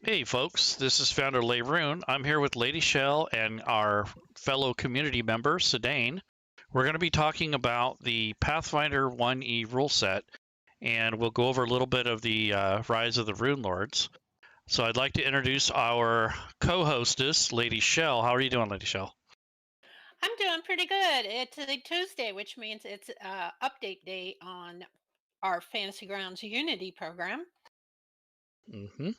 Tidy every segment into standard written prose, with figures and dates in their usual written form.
Hey folks, this is founder Laerun. I'm here with Lady Shel and our fellow community member Sudain. We're going to be talking about the Pathfinder 1E rule set, and we'll go over a little bit of the Rise of the Runelords. So I'd like to introduce our co-hostess, Lady Shel. How are you doing, Lady Shel? I'm doing pretty good. It's a Tuesday, which means it's update day on our Fantasy Grounds Unity program. Mm-hmm.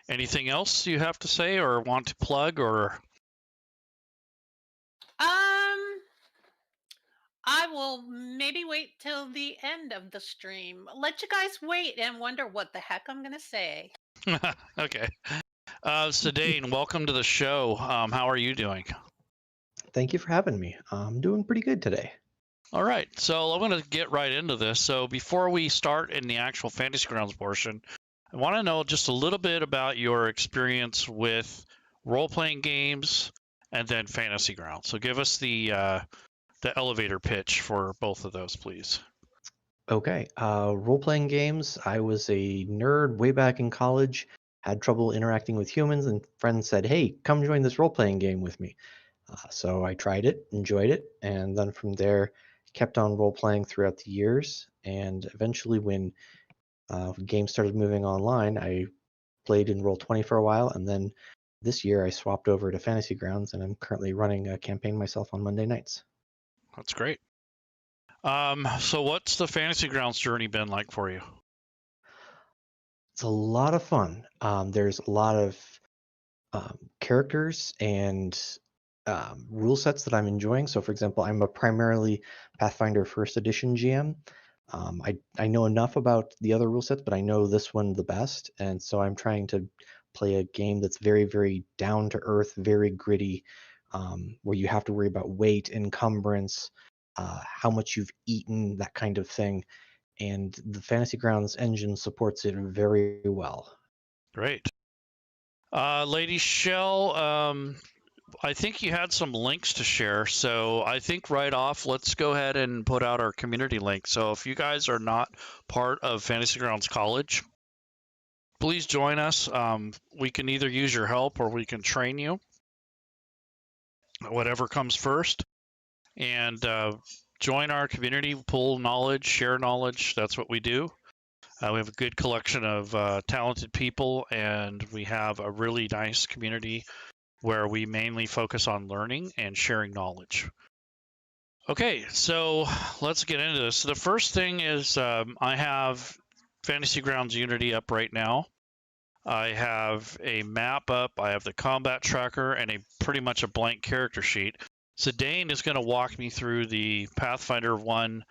Anything else you have to say or want to plug or? Um, I will maybe wait till the end of the stream. Let you guys wait and wonder what the heck I'm going to say. Okay. Sudain, welcome to the show. How are you doing? Thank you for having me. I'm doing pretty good today. All right, so I'm going to get right into this. So before we start in the actual Fantasy Grounds portion, I want to know just a little bit about your experience with role-playing games and then Fantasy Grounds. So give us the elevator pitch for both of those, please. Okay, role-playing games. I was a nerd way back in college, had trouble interacting with humans, and friends said, "Hey, come join this role-playing game with me." So I tried it, enjoyed it, and then from there, kept on role-playing throughout the years. And eventually, when games started moving online, I played in Roll20 for a while, and then this year I swapped over to Fantasy Grounds, and I'm currently running a campaign myself on Monday nights. That's great. So what's the Fantasy Grounds journey been like for you? It's a lot of fun. There's a lot of characters and rule sets that I'm enjoying. So, for example, I'm a primarily Pathfinder First Edition GM. I know enough about the other rule sets, but I know this one the best, and so I'm trying to play a game that's very, very down to earth, very gritty, where you have to worry about weight, encumbrance, how much you've eaten, that kind of thing. And the Fantasy Grounds engine supports it very well. Great. Lady Shel, I think you had some links to share. So I think right off, let's go ahead and put out our community link. So if you guys are not part of Fantasy Grounds College, please join us. We can either use your help or we can train you, whatever comes first. And join our community, pool knowledge, share knowledge. That's what we do. We have a good collection of talented people, and we have a really nice community where we mainly focus on learning and sharing knowledge. Okay, so let's get into this. The first thing is I have Fantasy Grounds Unity up right now. I have a map up, I have the combat tracker, and pretty much a blank character sheet. Sudain is going to walk me through the Pathfinder 1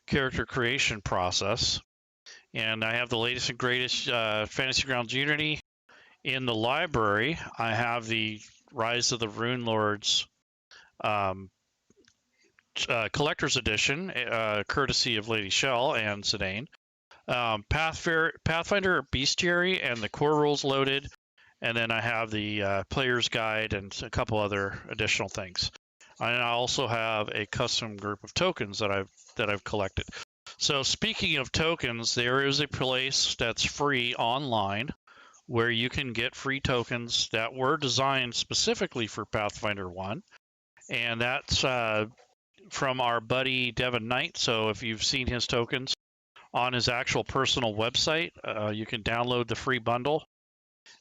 character creation process. And I have the latest and greatest Fantasy Grounds Unity. In the library, I have the Rise of the Runelords Collector's Edition, courtesy of Lady Shel and Sudain. Pathfinder Bestiary and the core rules loaded, and then I have the player's guide and a couple other additional things. And I also have a custom group of tokens that I've collected. So speaking of tokens, there is a place that's free online where you can get free tokens that were designed specifically for Pathfinder 1, and that's from our buddy Devin Knight. So if you've seen his tokens on his actual personal website, you can download the free bundle,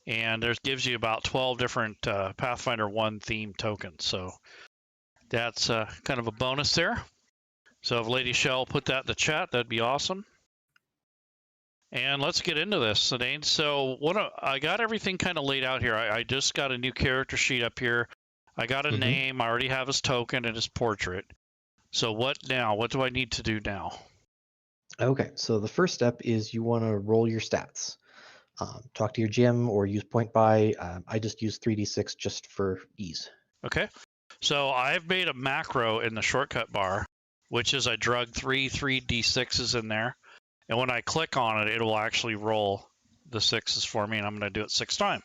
and it gives you about 12 different Pathfinder 1 themed tokens. So that's kind of a bonus there. So if Lady Shel put that in the chat, that'd be awesome. And let's get into this, Sudain. So I got everything kind of laid out here. I just got a new character sheet up here. I got a name. I already have his token and his portrait. So what now? What do I need to do now? Okay, so the first step is you want to roll your stats. Talk to your GM or use point buy. I just use 3d6 just for ease. Okay. So I've made a macro in the shortcut bar, which is I drug 3d6s in there. And when I click on it, it will actually roll the 6s for me, and I'm going to do it 6 times.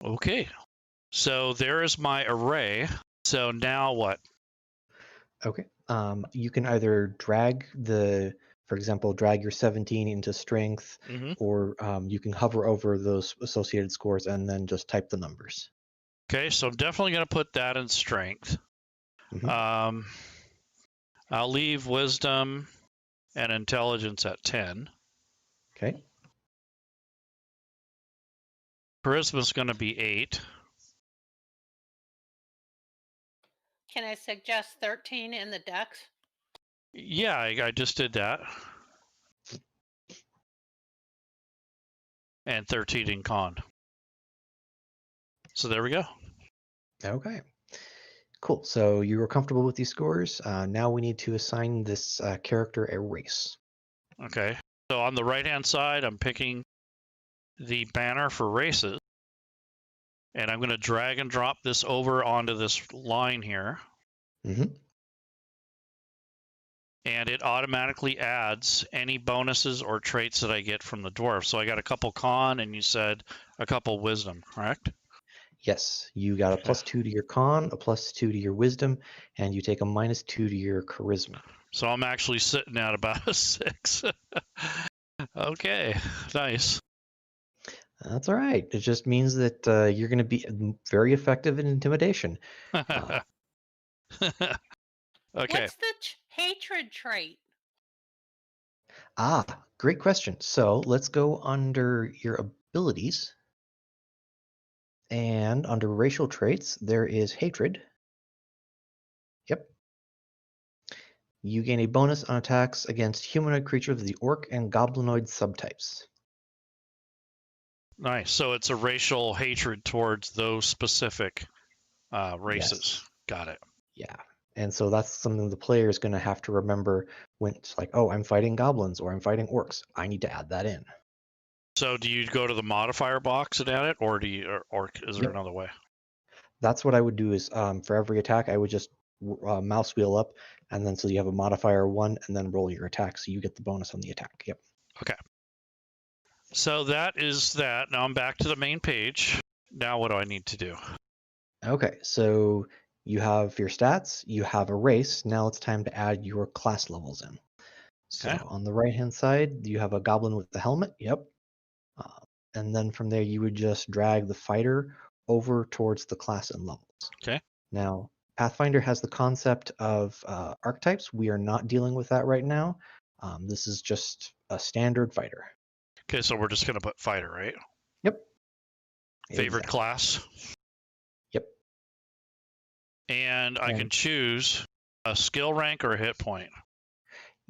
Okay, so there is my array. So now what? Okay. You can either for example, drag your 17 into strength, Hmm. or you can hover over those associated scores and then just type the numbers. Okay, so I'm definitely going to put that in strength. Hmm. Um, I'll leave wisdom and intelligence at 10. Okay. Charisma's going to be 8. Can I suggest 13 in the dex? Yeah, I just did that. And 13 in con. So there we go. Okay. Cool. So you were comfortable with these scores. Now we need to assign this character a race. Okay. So on the right-hand side, I'm picking the banner for races. And I'm going to drag and drop this over onto this line here. Hmm. And it automatically adds any bonuses or traits that I get from the dwarf. So I got a couple con, and you said a couple wisdom, correct? Yes, you got a Okay. +2 to your con, a +2 to your wisdom, and you take a -2 to your charisma. So I'm actually sitting at about a 6. Okay, nice. That's all right. It just means that you're going to be very effective in intimidation. Uh, Okay. What's the hatred trait? Great question. So let's go under your abilities. And under racial traits, there is hatred. Yep. You gain a bonus on attacks against humanoid creatures of the orc and goblinoid subtypes. Nice. So it's a racial hatred towards those specific races. Yes. Got it. Yeah. And so that's something the player is going to have to remember when it's like, oh, I'm fighting goblins or I'm fighting orcs. I need to add that in. So do you go to the modifier box and add it, or or is there Yep. another way? That's what I would do is for every attack, I would just mouse wheel up, and then so you have a modifier 1, and then roll your attack, so you get the bonus on the attack. Yep. Okay. So that is that. Now I'm back to the main page. Now what do I need to do? Okay, so you have your stats, you have a race. Now it's time to add your class levels in. So Okay. on the right-hand side, you have a goblin with the helmet. Yep. Uh, and then from there, you would just drag the fighter over towards the class and levels. Okay. Now, Pathfinder has the concept of archetypes. We are not dealing with that right now. This is just a standard fighter. Okay, so we're just going to put fighter, right? Yep. Favorite Exactly. class. Yep. And I can choose a skill rank or a hit point.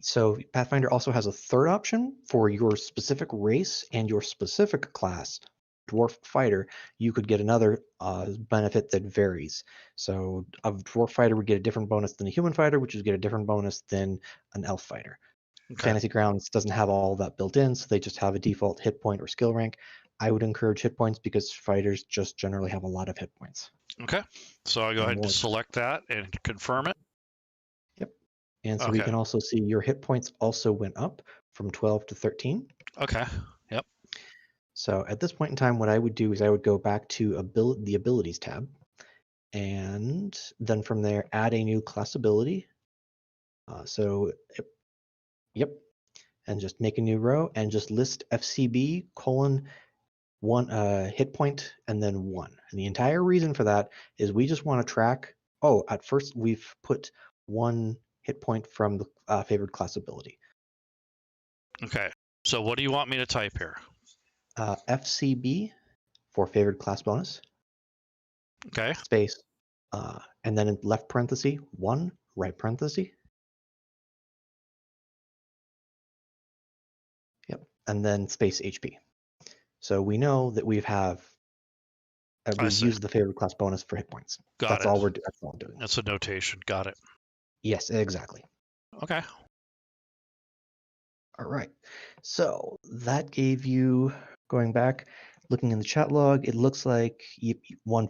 So Pathfinder also has a third option for your specific race and your specific class. Dwarf fighter, you could get another benefit that varies. So a dwarf fighter would get a different bonus than a human fighter, which would get a different bonus than an elf fighter. Okay. Fantasy Grounds doesn't have all that built in, so they just have a default hit point or skill rank. I would encourage hit points because fighters just generally have a lot of hit points. Okay. So I'll go ahead and select that and confirm it. Yep. And so we can also see your hit points also went up from 12 to 13. Okay. Yep. So at this point in time, what I would do is I would go back to the abilities tab, and then from there add a new class ability. Yep, and just make a new row and just list FCB : 1 hit point and then 1. And the entire reason for that is we just want to track. Oh, at first we've put 1 hit point from the favored class ability. Okay. So what do you want me to type here? FCB for favored class bonus. Okay. Space. And then in left parenthesis, 1, right parenthesis. Yep. And then space HP. So we know that we've used the favored class bonus for hit points. Got That's it. all we're doing. That's a notation. Got it. Yes, exactly. Okay. All right. So that gave you, going back, looking in the chat log, it looks like one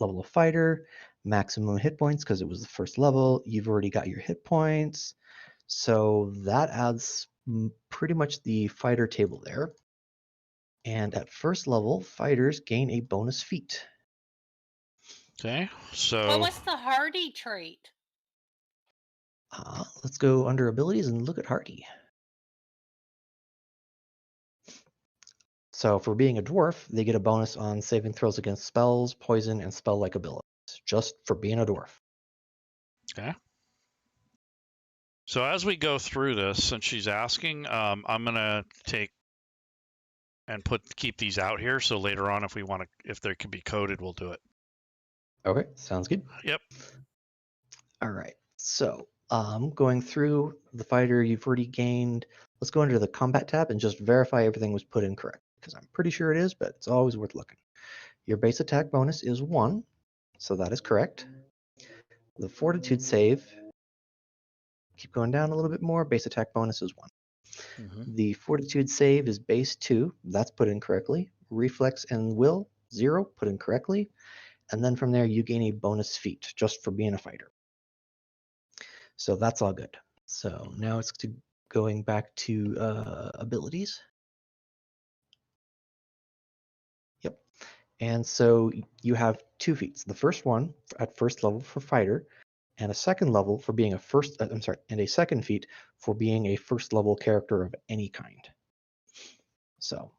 level of fighter, maximum hit points because it was the first level. You've already got your hit points. So that adds pretty much the fighter table there. And at first level, fighters gain a bonus feat. Okay. So What was the hardy trait? Let's go under abilities and look at Hardy. So for being a dwarf, they get a bonus on saving throws against spells, poison, and spell-like abilities, just for being a dwarf. Okay. So as we go through this, since she's asking, I'm gonna take and keep these out here. So later on, if they can be coded, we'll do it. Okay, sounds good. Yep. All right. So going through the fighter you've already gained, let's go into the combat tab and just verify everything was put in correct, because I'm pretty sure it is, but it's always worth looking. Your base attack bonus is 1, so that is correct. The fortitude save, keep going down a little bit more, base attack bonus is 1. The fortitude save is base 2, that's put in correctly. Reflex and will, 0, put in correctly. And then from there, you gain a bonus feat just for being a fighter. So that's all good. So now it's going back to abilities. Yep. And so you have 2 feats. The first one at first level for fighter, and a second level for being and a second feat for being a first level character of any kind. So,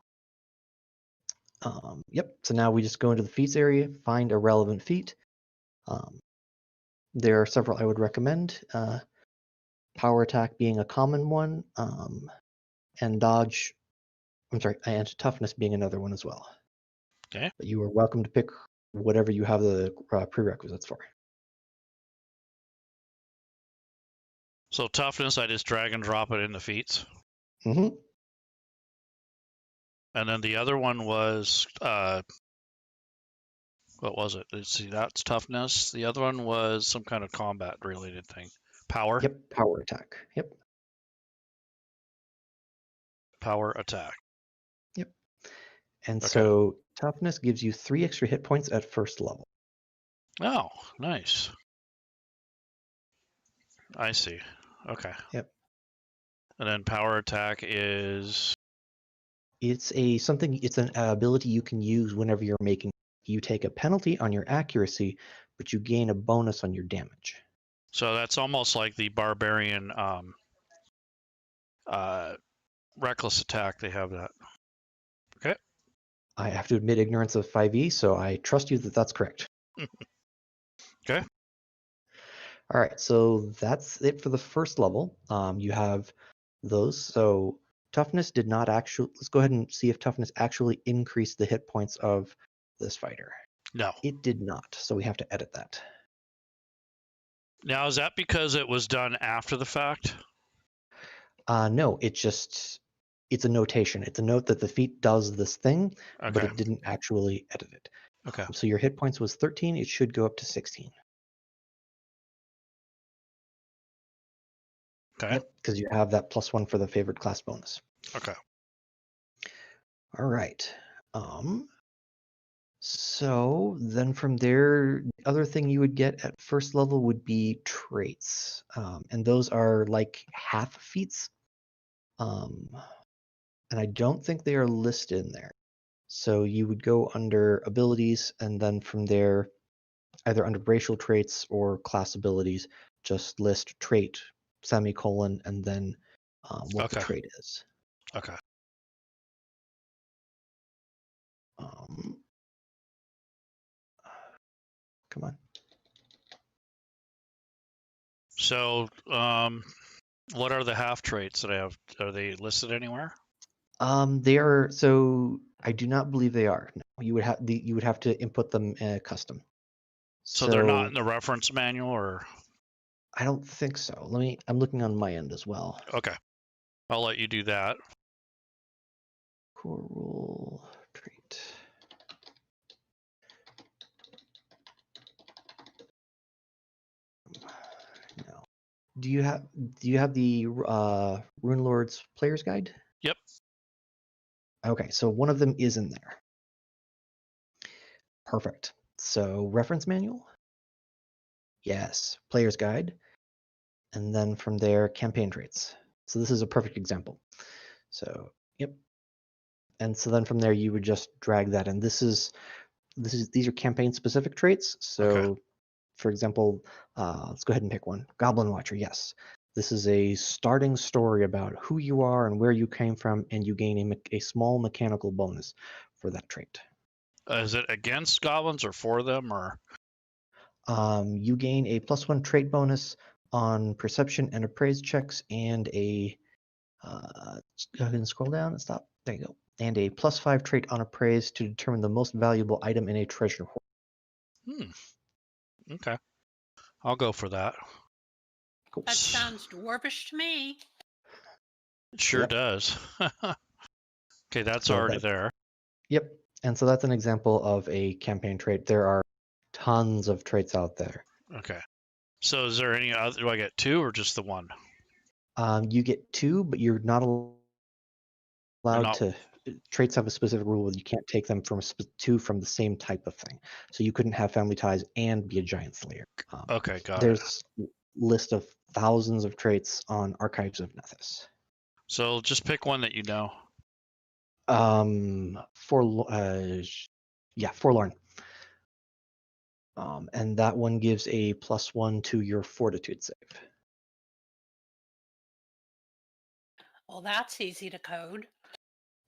yep. So now we just go into the feats area, find a relevant feat. There are several I would recommend. Power attack being a common one, and and toughness being another one as well. Okay. But you are welcome to pick whatever you have the prerequisites for. So toughness, I just drag and drop it in the feats. Mm-hmm. And then the other one was, what was it? Let's see, that's toughness. The other one was some kind of combat related thing. Power? Yep, power attack. Yep. Power attack. Yep. And Okay. so toughness gives you 3 extra hit points at first level. Oh, nice. I see. Okay. Yep. And then power attack is... It's an ability you can use whenever you're making. You take a penalty on your accuracy, but you gain a bonus on your damage. So that's almost like the barbarian reckless attack. They have that. Okay. I have to admit ignorance of 5e, so I trust you that that's correct. Okay. All right, so that's it for the first level. You have those. So toughness did not actually. Let's go ahead and see if toughness actually increased the hit points of this fighter. No. It did not, so we have to edit that. Now, is that because it was done after the fact? No, it's a notation. It's a note that the feat does this thing, but Okay. it didn't actually edit it. Okay. So your hit points was 13. It should go up to 16. Okay. Yep, because you have that +1 for the favored class bonus. Okay. All right. So then from there, the other thing you would get at first level would be traits. And those are like half feats. And I don't think they are listed in there. So you would go under abilities, and then from there, either under racial traits or class abilities, just list trait, semicolon, and then what the Okay. trait is. Okay. Come on. So, what are the half traits that I have? Are they listed anywhere? They are. So I do not believe they are. No, you would have to input them custom. So they're not in the reference manual, or? I don't think so. I'm looking on my end as well. Okay. I'll let you do that. Core rule trait. No. Do you have the Runelords Player's Guide? Yep. Okay, so one of them is in there. Perfect. So reference manual? Yes. Player's Guide. And then from there, campaign traits. So this is a perfect example. So, yep. And so then from there, you would just drag that in. These are campaign specific traits. So for example, let's go ahead and pick one. Goblin Watcher, yes. This is a starting story about who you are and where you came from, and you gain a small mechanical bonus for that trait. Is it against goblins or for them, or? You gain a +1 trait bonus on perception and appraise checks, and a go ahead and scroll down and stop. There you go. And a +5 trait on appraise to determine the most valuable item in a treasure hoard. Okay. I'll go for that. Cool. That sounds dwarvish to me. It sure Yep. does. Okay, that's So already there. Yep. And so that's an example of a campaign trait. There are tons of traits out there. Okay. So is there any other? Do I get 2 or just the 1? You get 2, but you're not allowed not- to. Traits have a specific rule that you can't take them from 2 from the same type of thing. So you couldn't have family ties and be a giant slayer. Okay, got it. There's a list of thousands of traits on Archives of Nethys. So just pick one that you know. Forlorn. And that one gives a +1 to your fortitude save. Well, that's easy to code.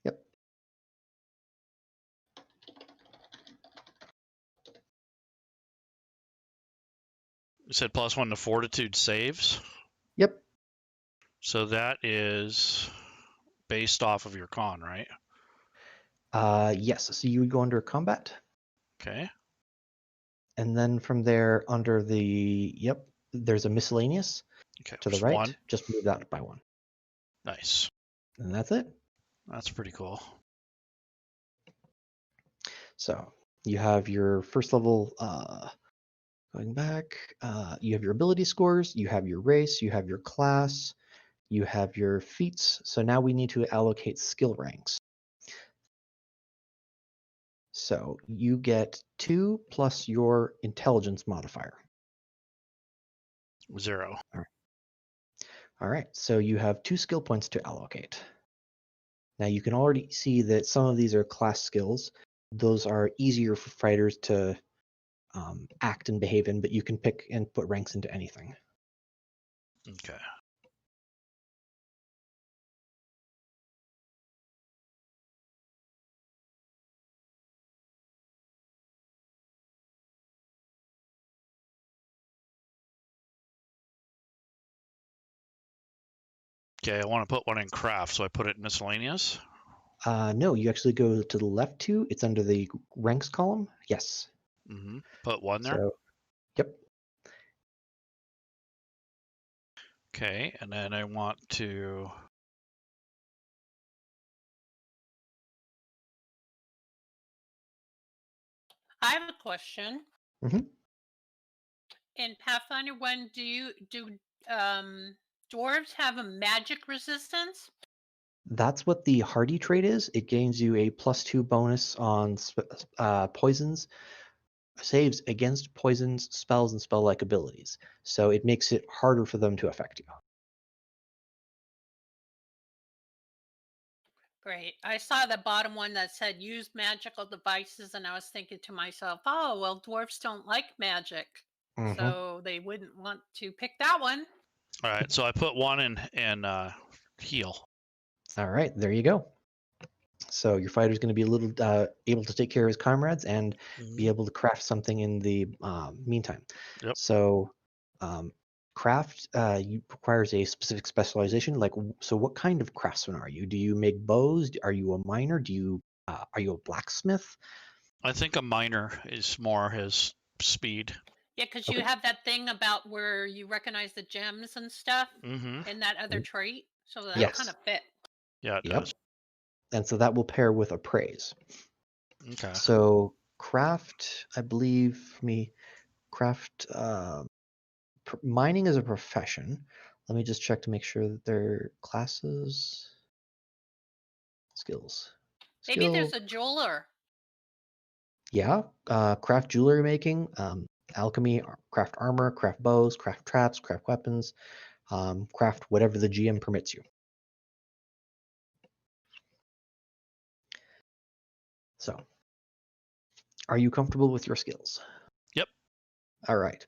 Yep. You said +1 to fortitude saves. Yep. So that is based off of your con, right? Yes. So you would go under combat. Okay. And then from there, under there's a miscellaneous Okay. to the just right. 1. Just move that by 1. Nice. And that's it. That's pretty cool. So you have your first level, going back, you have your ability scores, you have your race, you have your class, you have your feats. So now we need to allocate skill ranks. So you get 2 plus your intelligence modifier. 0. All right, so you have 2 skill points to allocate. Now you can already see that some of these are class skills. Those are easier for fighters to act and behave in, but you can pick and put ranks into anything. Okay. Okay, I want to put one in craft, so I put it in miscellaneous. No, you actually go to the left 2. It's under the ranks column. Yes. Put 1 there. So, yep. Okay, and then I want to. I have a question. Mhm. In Pathfinder 1, do dwarves have a magic resistance? That's what the hardy trait is. It gains you a +2 bonus on poisons, saves against poisons, spells, and spell-like abilities. So it makes it harder for them to affect you. Great. I saw the bottom one that said use magical devices, and I was thinking to myself, oh, well, dwarves don't like magic. Mhm. So they wouldn't want to pick that one. All right, so I put 1 in heal. All right, there you go. So your fighter's going to be a little able to take care of his comrades and be able to craft something in the meantime. Yep. So craft requires a specific specialization. So what kind of craftsman are you? Do you make bows? Are you a miner? Are you a blacksmith? I think a miner is more his speed. Yeah, because you have that thing about where you recognize the gems and stuff in that other trait. So that kind of fit. Yeah, it does. And so that will pair with appraise. Okay. So craft, I believe, for me, mining is a profession. Let me just check to make sure that their classes, skills. Maybe there's a jeweler. Yeah, craft jewelry making, alchemy, craft armor, craft bows, craft traps, craft weapons, craft whatever the GM permits you. So, are you comfortable with your skills? Yep. All right.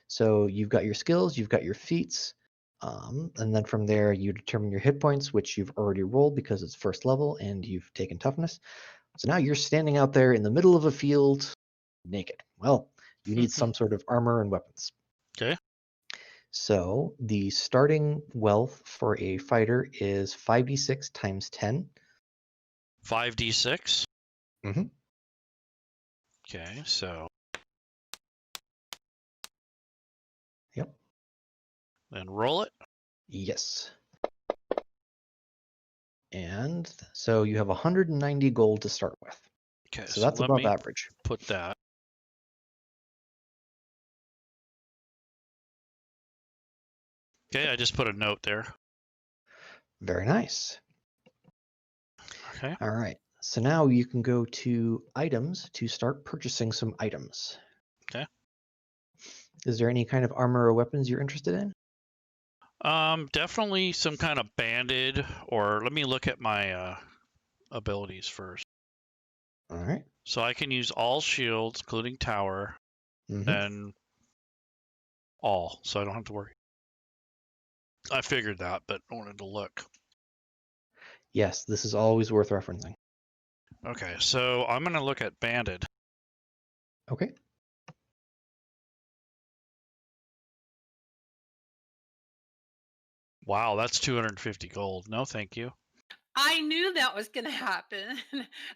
So you've got your skills, you've got your feats, and then from there you determine your hit points, which you've already rolled because it's first level and you've taken toughness. So now you're standing out there in the middle of a field naked. Well, you need some sort of armor and weapons. Okay. So the starting wealth for a fighter is 5d6 times 10. 5d6. Mm-hmm. Okay, so. Yep. Then roll it. Yes. And so you have 190 gold to start with. Okay, So that's let above me average. put that. Okay, I just put a note there. Very nice. Okay. All right. So now you can go to items to start purchasing some items. Okay. Is there any kind of armor or weapons you're interested in? Definitely some kind of banded, or let me look at my abilities first. All right. So I can use all shields, including tower, and all, so I don't have to worry. I figured that, but I wanted to look. Yes, this is always worth referencing. Okay, so I'm going to look at banded. Okay. Wow, that's 250 gold. No, thank you. I knew that was going to happen.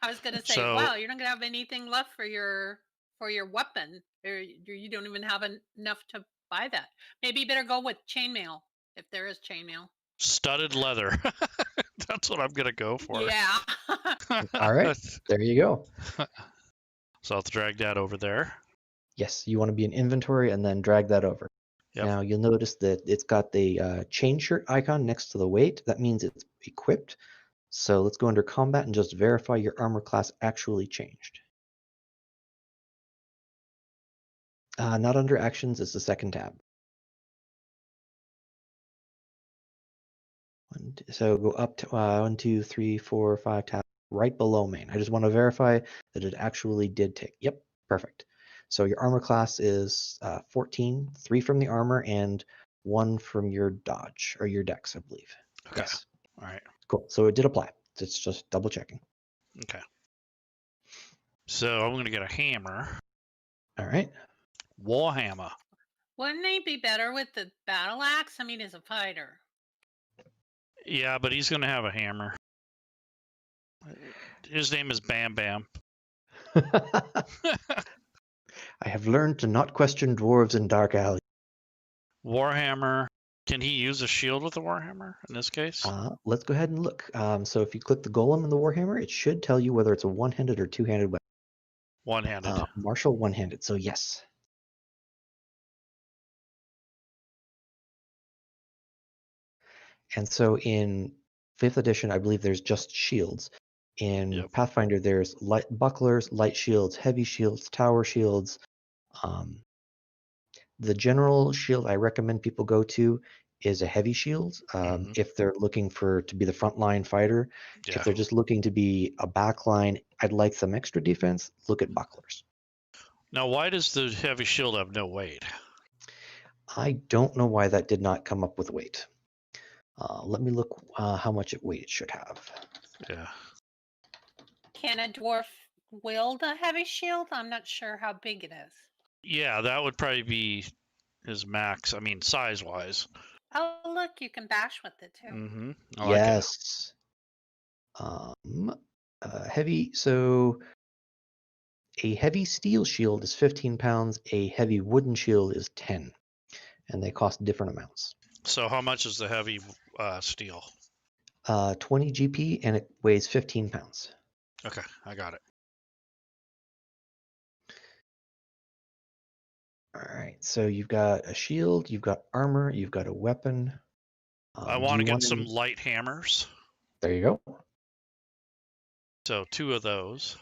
I was going to say, So- wow, you're not going to have anything left for your weapon. Or you don't even have enough to buy that. Maybe you better go with chainmail if there is chainmail. Studded leather. That's what I'm going to go for. Yeah. All right. There you go. So I'll drag that over there. Yes, you want to be in inventory and then drag that over. Yep. Now you'll notice that it's got the chain shirt icon next to the weight. That means it's equipped. So let's go under combat and just verify your armor class actually changed. Not under actions, it's the second tab. So go up to 1, 2, 3, 4, 5 tabs right below main. I just want to verify that it actually did take. Yep, perfect. So your armor class is 14, 3 from the armor and 1 from your dodge or your dex, I believe. Okay. Yes. All right. Cool. So it did apply. It's just double checking. Okay. So I'm going to get a hammer. All right. Warhammer. Wouldn't he be better with the battle axe? I mean, as a fighter. Yeah, but he's going to have a hammer. His name is Bam Bam. I have learned to not question dwarves in dark alleys. Warhammer. Can he use a shield with a Warhammer in this case? Let's go ahead and look. So if you click the golem in the warhammer, it should tell you whether it's a one-handed or two-handed weapon. One-handed. Martial one-handed, so yes. And so in 5th edition, I believe there's just shields. In Pathfinder, there's light bucklers, light shields, heavy shields, tower shields. The general shield I recommend people go to is a heavy shield. If they're looking to be the frontline fighter. Yeah. If they're just looking to be a backline, I'd like some extra defense, look at bucklers. Now, why does the heavy shield have no weight? I don't know why that did not come up with weight. Let me look how much weight it should have. Yeah. Can a dwarf wield a heavy shield? I'm not sure how big it is. Yeah, that would probably be his max. I mean, size-wise. Oh, look, you can bash with it too. Mm-hmm. Yes. Heavy. So a heavy steel shield is 15 pounds. A heavy wooden shield is 10, and they cost different amounts. So how much is the heavy steel? 20 GP, and it weighs 15 pounds. Okay, I got it. All right, so you've got a shield, you've got armor, you've got a weapon. I want to get some light hammers. There you go. So 2 of those.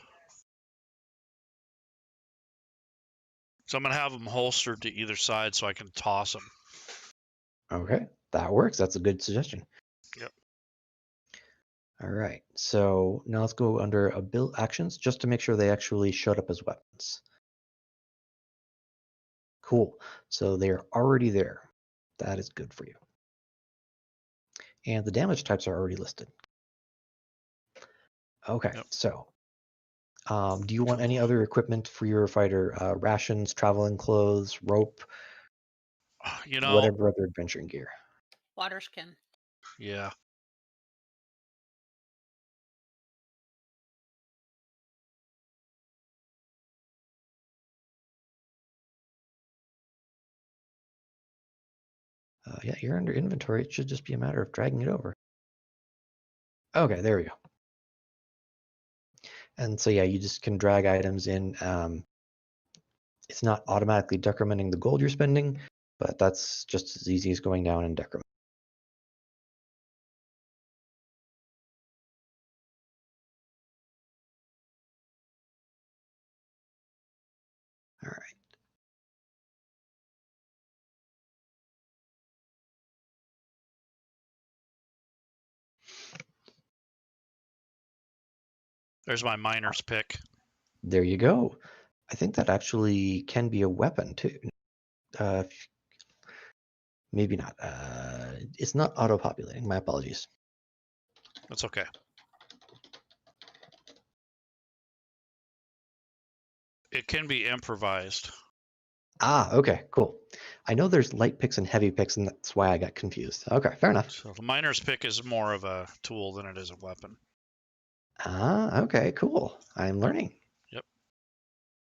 So I'm going to have them holstered to either side so I can toss them. Okay, that works. That's a good suggestion. Yep. All right, so now let's go under build actions just to make sure they actually showed up as weapons. Cool. So they're already there. That is good for you. And the damage types are already listed. Okay, Yep. so do you want any other equipment for your fighter? Rations, traveling clothes, rope, You know, whatever other adventuring gear? Water skin. yeah. Yeah, you're under inventory. It should just be a matter of dragging it over. Okay, there we go. And so yeah, you just can drag items in. It's not automatically decrementing the gold you're spending, but that's just as easy as going down and decrement. All right. There's my miner's pick. There you go. I think that actually can be a weapon too. Uh, maybe not. It's not auto-populating. My apologies. That's okay. It can be improvised. Ah, okay, cool. I know there's light picks and heavy picks, and that's why I got confused. Okay, fair enough. So the miner's pick is more of a tool than it is a weapon. Ah, okay, cool. I'm learning. Yep.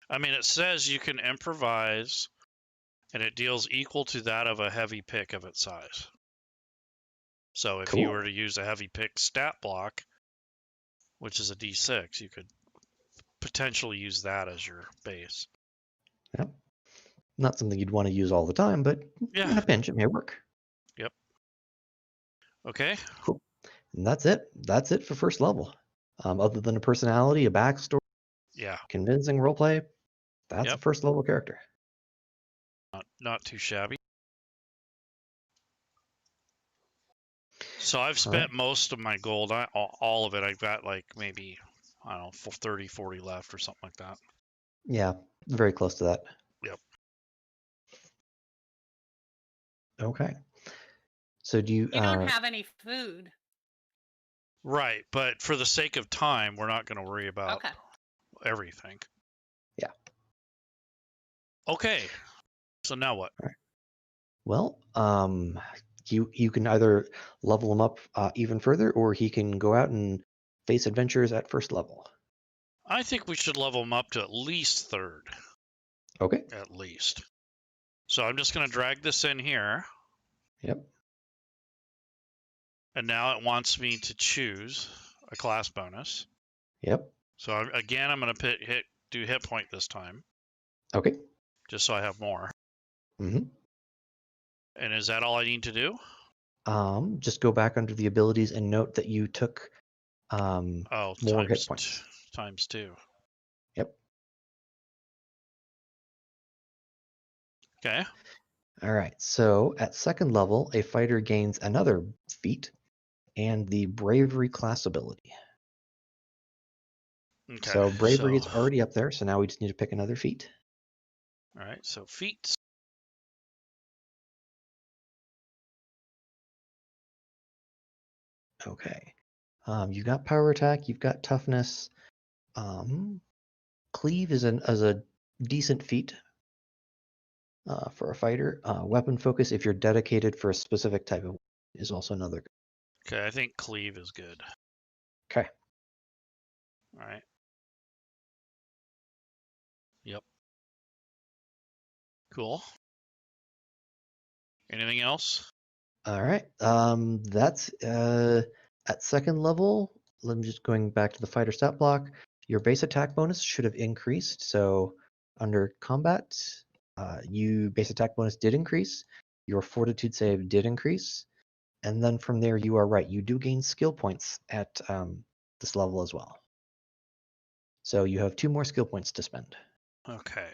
I mean, it says you can improvise, and it deals equal to that of a heavy pick of its size. So if you Cool. were to use a heavy pick stat block, which is a D6, you could potentially use that as your base. Yep. Not something you'd want to use all the time, but in Yeah. a pinch, it may work. Yep. Okay. Cool. And that's it. That's it for first level. Other than a personality, a backstory, Yeah. convincing roleplay, that's Yep. a first level character. Not too shabby. So I've All spent right. most of my gold, all of it. I've got like maybe, I don't know, 30, 40 left or something like that. Yeah, very close to that. Yep. Okay. So do you? You don't have any food. Right. But for the sake of time, we're not going to worry about Okay. everything. Yeah. Okay. So now what? All right. Well, you can either level him up even further, or he can go out and face adventures at first level. I think we should level him up to at least third. Okay. At least. So I'm just going to drag this in here. Yep. And now it wants me to choose a class bonus. Yep. So again, I'm going to do hit point this time, Okay. just so I have more. Mm-hmm. And is that all I need to do? Just go back under the abilities and note that you took more hit points. Times 2. Yep. Okay. All right. So at second level, a fighter gains another feat and the bravery class ability. Okay. So bravery is already up there. So now we just need to pick another feat. All right. So feats. Okay. You've got power attack. You've got toughness. Cleave is a decent feat for a fighter. Weapon focus, if you're dedicated for a specific type of, is also another. Okay. I think cleave is good. Okay. All right. Yep. Cool. Anything else? All right. That's at second level. Let me just going back to the fighter stat block. Your base attack bonus should have increased. So under combat, you base attack bonus did increase. Your fortitude save did increase, and then from there you are right. You do gain skill points at this level as well. So you have 2 more skill points to spend. Okay.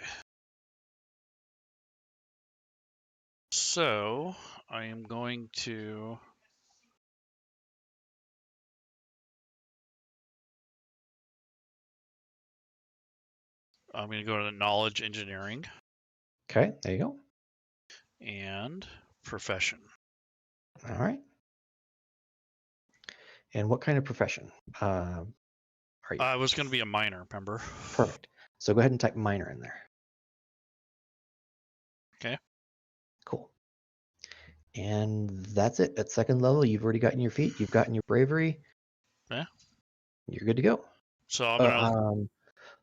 So I am going to. I'm going to go to the knowledge engineering. Okay, there you go. And profession. All right. And what kind of profession are you? I was going to be a miner, remember? Perfect. So go ahead and type minor in there. Okay. Cool. And that's it. At second level, you've already gotten your feat. You've gotten your bravery. Yeah. You're good to go. So I'm going to...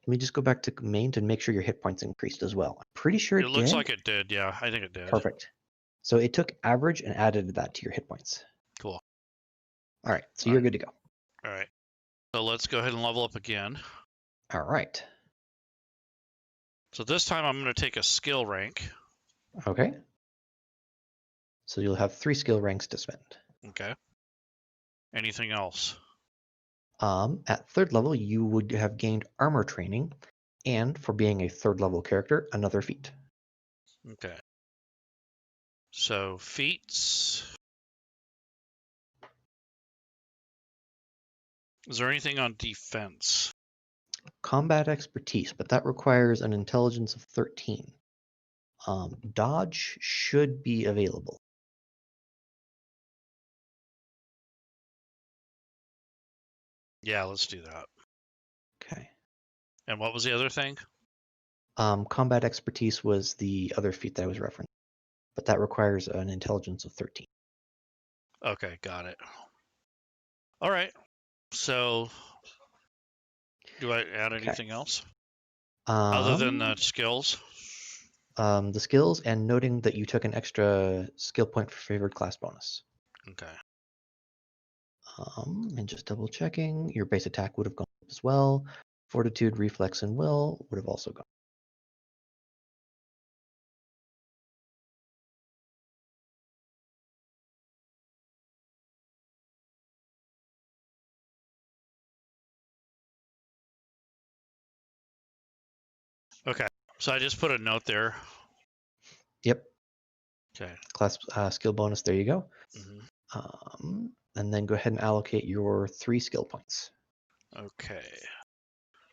Let me just go back to main to make sure your hit points increased as well. I'm pretty sure It looks did. like it did. Yeah, I think it did. Perfect. So it took average and added that to your hit points. Cool. All right. So you're good to go. All right. So let's go ahead and level up again. All right. So this time I'm going to take a skill rank. Okay. So you'll have 3 skill ranks to spend. Okay. Anything else? At third level, you would have gained armor training, and for being a third level character, another feat. Okay. So feats. Is there anything on defense? Combat expertise, but that requires an intelligence of 13. Dodge should be available. Yeah, let's do that. Okay. And what was the other thing? Combat expertise was the other feat that I was referencing, but that requires an intelligence of 13. Okay, got it. All right. So do I add anything else? Other than the skills? The skills, and noting that you took an extra skill point for favored class bonus. Okay. And just double checking, your base attack would have gone up as well. Fortitude, reflex, and will would have also gone. Okay. So I just put a note there. Yep. Okay. Class skill bonus. There you go. Mm-hmm. And then go ahead and allocate your 3 skill points. Okay.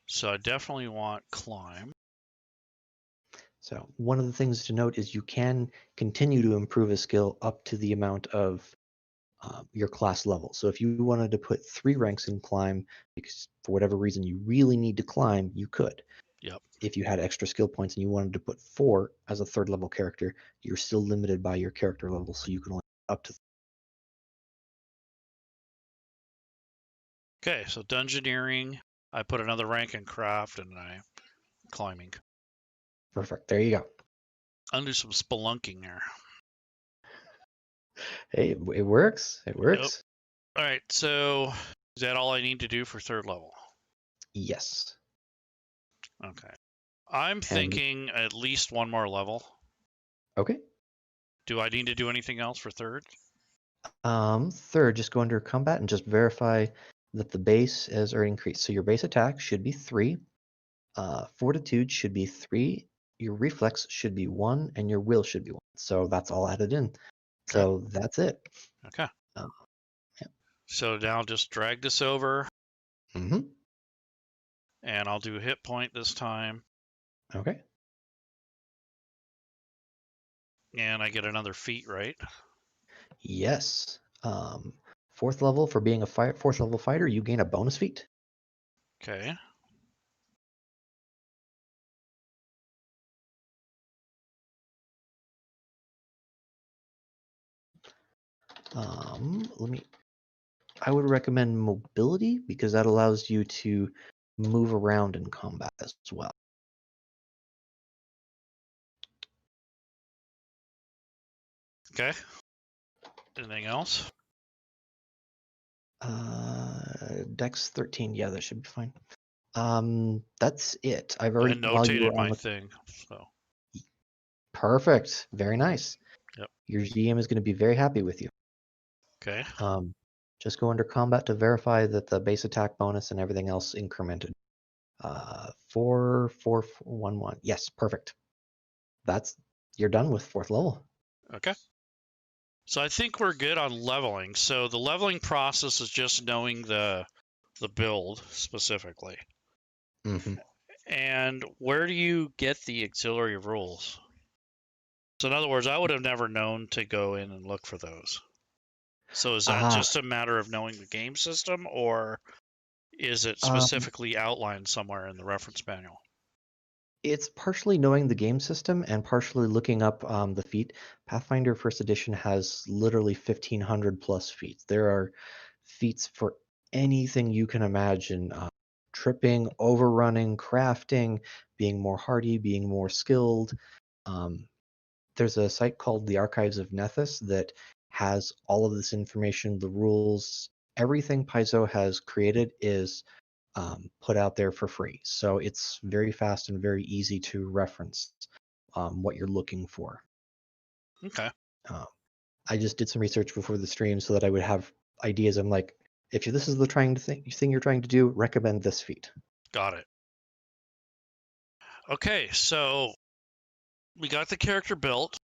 So I definitely want climb. So one of the things to note is you can continue to improve a skill up to the amount of your class level. So if you wanted to put 3 ranks in climb, because for whatever reason you really need to climb, you could. Yep. If you had extra skill points and you wanted to put 4 as a third level character, you're still limited by your character level, so you can only up to. Okay, so dungeoneering. I put another rank in craft, and I climbing. Perfect. There you go. I'll do some spelunking there. Hey, it works. It works. Yep. All right, so is that all I need to do for third level? Yes. Okay. I'm thinking at least 1 more level. Okay. Do I need to do anything else for third? Third, just go under combat and just verify that the base is increased. So your base attack should be 3, fortitude should be 3, your reflex should be 1, and your will should be 1. So that's all added in. So that's it. Okay. Yeah. So now I'll just drag this over. Mm-hmm. And I'll do hit point this time. Okay. And I get another feat, right? Yes. 4th level for being a 4th level fighter, you gain a bonus feat. Okay. I would recommend mobility because that allows you to move around in combat as well. Okay. Anything else? Dex 13. Yeah, that should be fine. That's it. I've I already notated my thing. So perfect. Very nice. Yep. Your GM is going to be very happy with you. Okay. Just go under combat to verify that the base attack bonus and everything else incremented. 4, 4, 1, 1. Yes, perfect. You're done with 4th level. Okay. So I think we're good on leveling. So the leveling process is just knowing the build specifically. Mm-hmm. And where do you get the auxiliary rules? So in other words, I would have never known to go in and look for those. So is that Ah, just a matter of knowing the game system, or is it um, specifically outlined somewhere in the reference manual? it's partially knowing the game system and partially looking up the feat. Pathfinder First Edition has literally 1,500 plus feats. There are feats for anything you can imagine. Tripping, overrunning, crafting, being more hardy, being more skilled. Um, there's a site called the Archives of Nethys that has all of this information, the rules, everything Paizo has created is put out there for free. So it's very fast and very easy to reference what you're looking for. Okay. Uh, I just did some research before the stream so that I would have ideas. I'm like, if this is the thing you're trying to do, recommend this feat. Got it. Okay, so we got the character built.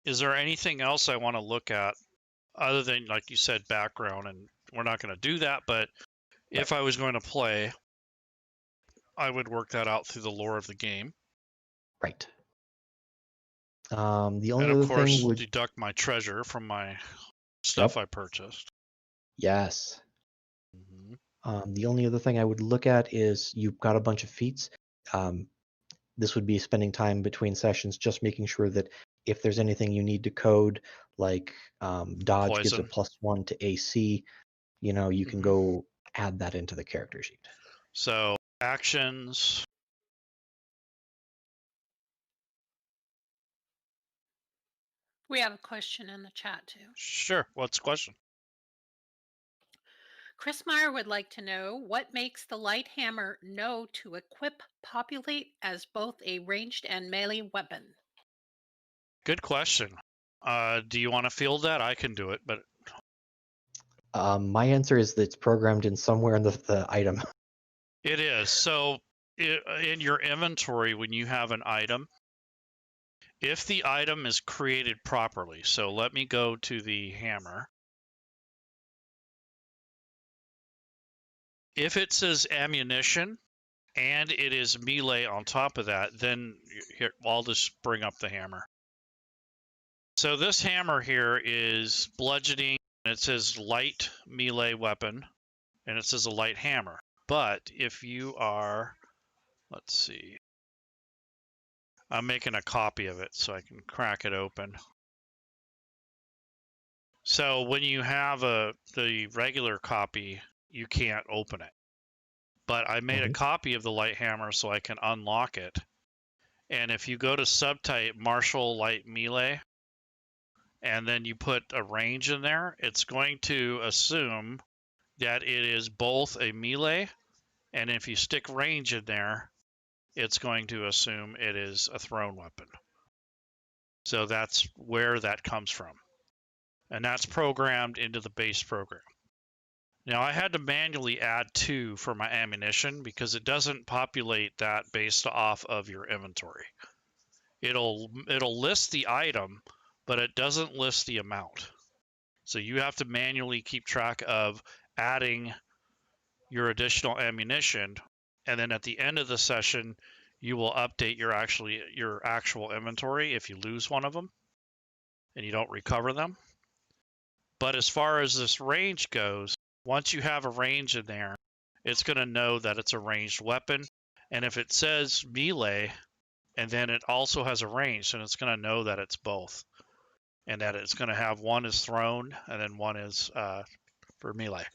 Is there anything else I want to look at other than, like you said, background? And we're not going to do that, but if I was going to play, I would work that out through the lore of the game. Right. The only And of other course, thing would deduct my treasure from my stuff I purchased. yes. Mm-hmm. The only other thing I would look at is you've got a bunch of feats. This would be spending time between sessions just making sure that if there's anything you need to code, like dodge gives a Poison. +1 to AC, you can go add that into the character sheet. So actions. We have a question in the chat too. Sure. What's the question? Chris Meyer would like to know what makes the light hammer know to equip populate as both a ranged and melee weapon. Good question. Do you want to field that? I can do it, but My answer is that it's programmed in somewhere in the item. it is. So in your inventory, when you have an item, if the item is created properly, so let me go to the hammer. If it says ammunition and it is melee on top of that, then here, I'll just bring up the hammer. So this hammer here is bludgeoning, and it says light melee weapon, and it says a light hammer. But if you are, let's see, I'm making a copy of it so I can crack it open. So when you have the regular copy, you can't open it. But I made a copy of the light hammer so I can unlock it. And if you go to subtype martial light melee, and then you put a range in there, it's going to assume that it is both a melee, and if you stick range in there, it's going to assume it is a thrown weapon. So that's where that comes from. And that's programmed into the base program. Now I had to manually add 2 for my ammunition because it doesn't populate that based off of your inventory. It'll list the item, but it doesn't list the amount. So you have to manually keep track of adding your additional ammunition, and then at the end of the session, you will update your actual inventory if you lose one of them and you don't recover them. But as far as this range goes, once you have a range in there, it's going to know that it's a ranged weapon. And if it says melee, and then it also has a range, then it's going to know that it's both. And that it's going to have one is thrown, and then one is for melee.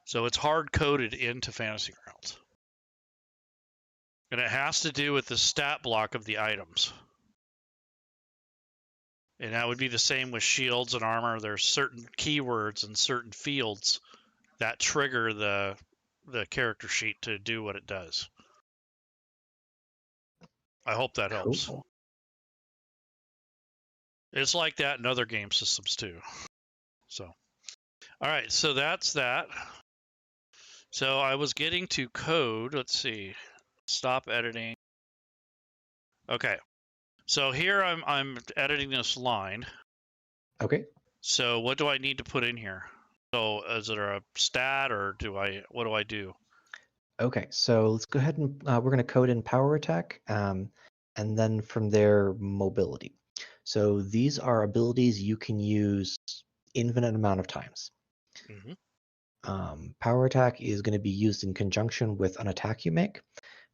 So it's hard-coded into Fantasy Grounds. And it has to do with the stat block of the items. And that would be the same with shields and armor. There's certain keywords and certain fields that trigger the character sheet to do what it does. I hope that helps. Cool. It's like that in other game systems too. So, all right, so that's that. So I was getting to code. Let's see. Stop editing. Okay. So here I'm editing this line. Okay. So what do I need to put in here? So is it a stat or what do I do? Okay, so let's go ahead and we're going to code in power attack. and then from there, mobility. So these are abilities you can use infinite amount of times. Power attack is going to be used in conjunction with an attack you make.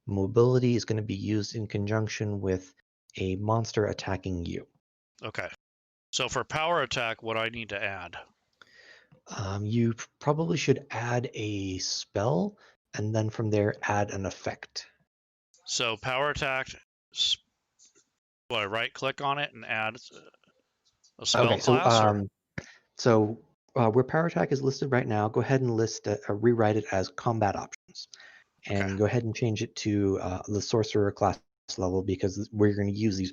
Mobility is going to be used in conjunction with a monster attacking you. Okay. So for power attack, what I need to add? You probably should add a spell, and then from there add an effect. So power attack, I right click on it and add a spell class? Where power attack is listed right now, go ahead and rewrite it as combat options, and Okay. go ahead and change it to the sorcerer class level, because we're going to use these.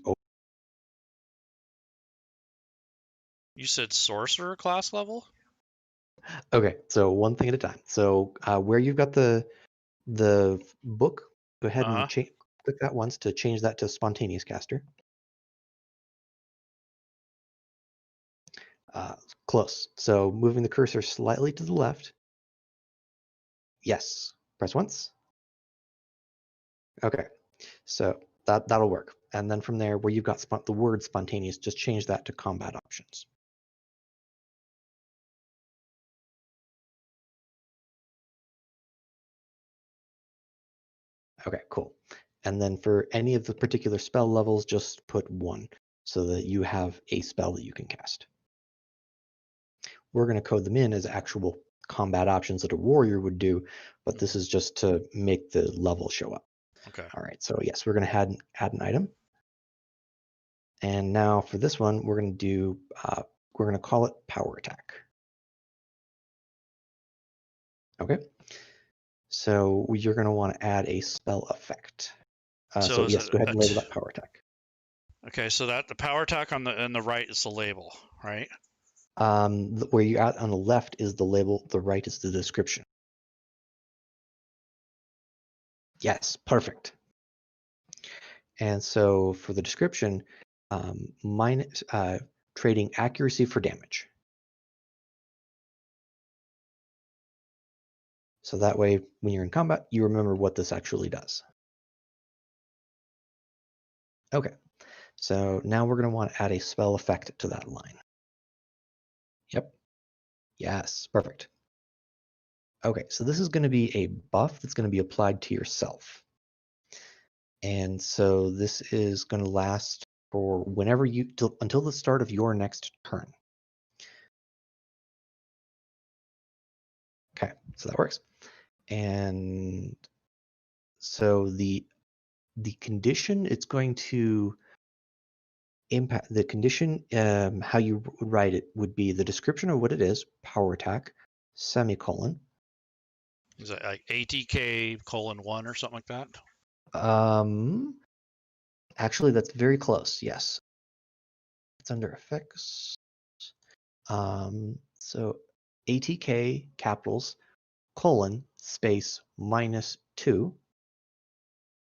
You said sorcerer class level? Okay, so one thing at a time. So where you've got the book, go ahead and click that once to change that to spontaneous caster. Close. So moving the cursor slightly to the left. Yes. Press once. Okay. So that'll work. And then from there, where you've got the word spontaneous, just change that to combat options. Okay, cool. And then for any of the particular spell levels, just put 1 so that you have a spell that you can cast. We're going to code them in as actual combat options that a warrior would do, but this is just to make the level show up. Okay. All right, so yes, we're going to add an item. And now for this one, we're going to call it power attack. Okay. So you're going to want to add a spell effect. So yes, go ahead and label that power attack. Okay, so that the power attack on the right is the label, right? Where you're at on the left is the label, the right is the description. Yes, perfect. And so for the description, trading accuracy for damage. So that way, when you're in combat, you remember what this actually does. Okay, so now we're going to want to add a spell effect to that line. Yep. Yes, perfect. Okay, so this is going to be a buff that's going to be applied to yourself. And so this is going to last for until the start of your next turn. Okay, so that works. And so the condition, it's going to impact the condition. How you would write it would be the description of what it is: power attack, semicolon. Is that like ATK :1 or something like that? Actually, that's very close. Yes, it's under effects. So ATK capitals :space -2,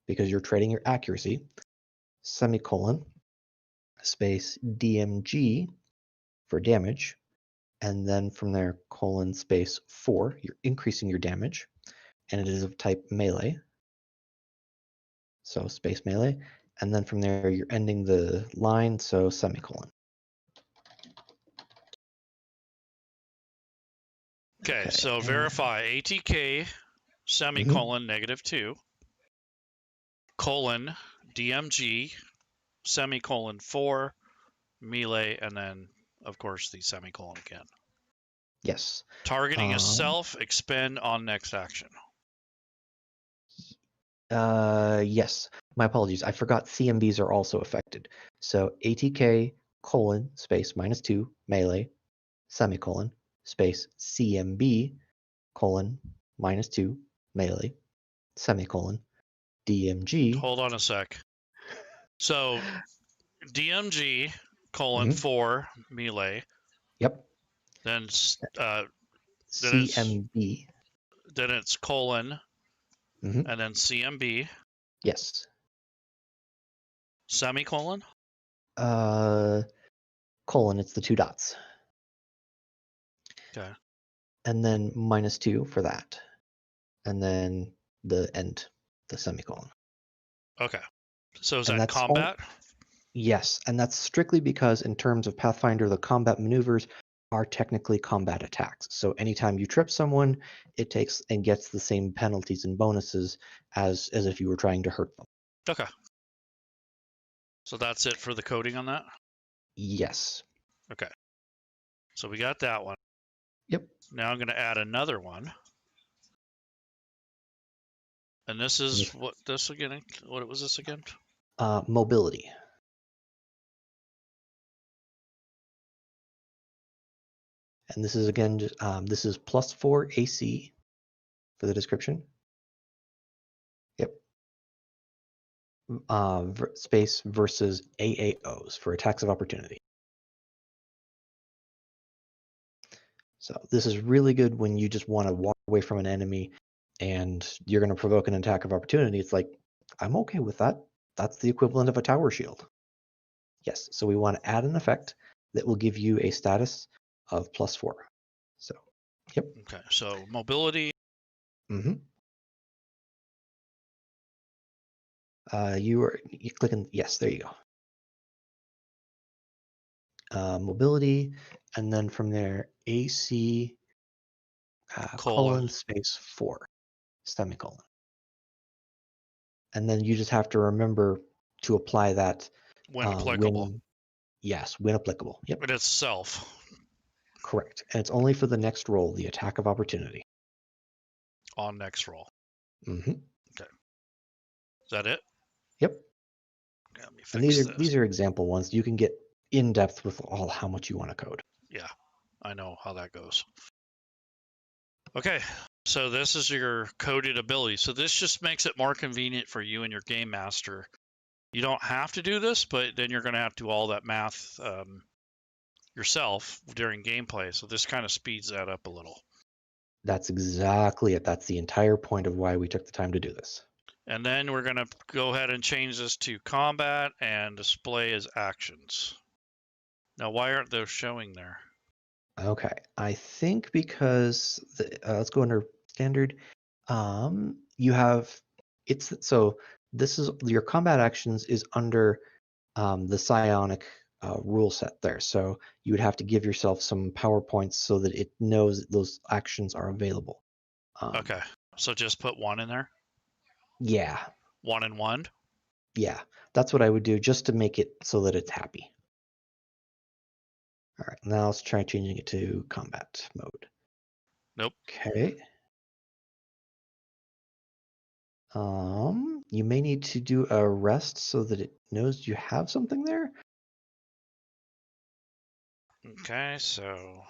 because you're trading your accuracy, semicolon, space DMG for damage, and then from there, :space 4, you're increasing your damage, and it is of type melee. So space melee, and then from there, you're ending the line, so semicolon. Okay, so verify ATK semicolon -2 colon DMG semicolon 4 melee, and then of course the semicolon again. Yes. Targeting a self, expend on next action. Yes. My apologies. I forgot CMBs are also affected. So ATK :space -2 melee semicolon space CMB :-2 melee semicolon DMG. Hold on a sec. So DMG :4 melee. Yep. Then CMB. Then it's colon, and then CMB. Yes. Semicolon. Colon. It's the 2 dots. Okay. And then -2 for that, and then the end, the semicolon. Okay. So is And that that's all- combat? Yes, and that's strictly because in terms of Pathfinder, the combat maneuvers are technically combat attacks. So anytime you trip someone, it takes and gets the same penalties and bonuses as if you were trying to hurt them. Okay. So that's it for the coding on that? Yes. Okay. So we got that one. Yep. Now I'm going to add another one. And this is what this again? What was this again? Mobility. And this is again, this is +4 AC for the description. Yep. Space versus AAOs for attacks of opportunity. So this is really good when you just want to walk away from an enemy and you're going to provoke an attack of opportunity. It's like, I'm okay with that. That's the equivalent of a tower shield. Yes, so we want to add an effect that will give you a status of +4. So, yep. Okay, so mobility. Mm-hmm. You click on, yes, there you go. Mobility, and then from there, AC colon space 4, semicolon. And then you just have to remember to apply that When applicable. When applicable. Yep. But it's self. Correct. And it's only for the next roll, the attack of opportunity. On next roll. Mm-hmm. Okay. Is that it? Yep. Okay, let me fix And these are example ones. You can get in depth with how much you want to code. Yeah, I know how that goes. Okay, so this is your coded ability. So this just makes it more convenient for you and your game master. You don't have to do this, but then you're going to have to do all that math yourself during gameplay. So this kind of speeds that up a little. That's exactly it. That's the entire point of why we took the time to do this. And then we're going to go ahead and change this to combat and display as actions. Now, why aren't those showing there? Okay, I think because let's go under standard. You have this is your combat actions is under the psionic rule set there. So you would have to give yourself some PowerPoints so that it knows that those actions are available. Okay, so just put 1 in there? Yeah. 1 and 1? Yeah, that's what I would do just to make it so that it's happy. All right, now let's try changing it to combat mode. Nope. Okay. You may need to do a rest so that it knows you have something there. Okay, so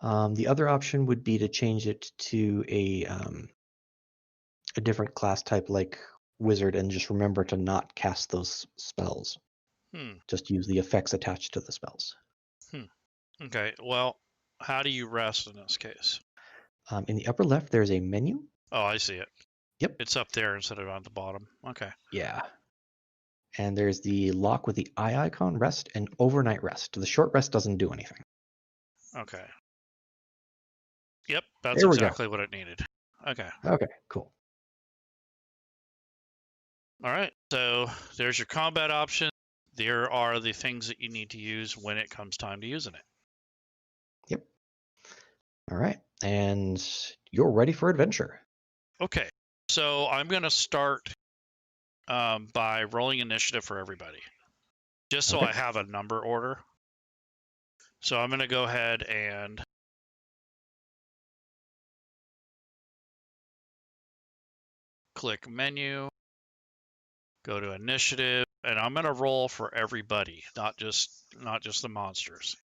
The other option would be to change it to a different class type like wizard and just remember to not cast those spells. Just use the effects attached to the spells. Okay, well, how do you rest in this case? In the upper left, there's a menu. Oh, I see it. Yep. It's up there instead of on the bottom. Okay. Yeah. And there's the lock with the eye icon, rest, and overnight rest. The short rest doesn't do anything. Okay. Yep, that's There we exactly what it needed. Okay. Okay, cool. All right, so there's your combat option. There are the things that you need to use when it comes time to using it. Yep. All right, and you're ready for adventure. Okay, so I'm going to start by rolling initiative for everybody, just so Okay. I have a number order. So I'm going to go ahead and click menu, go to initiative, and I'm going to roll for everybody, not just the monsters.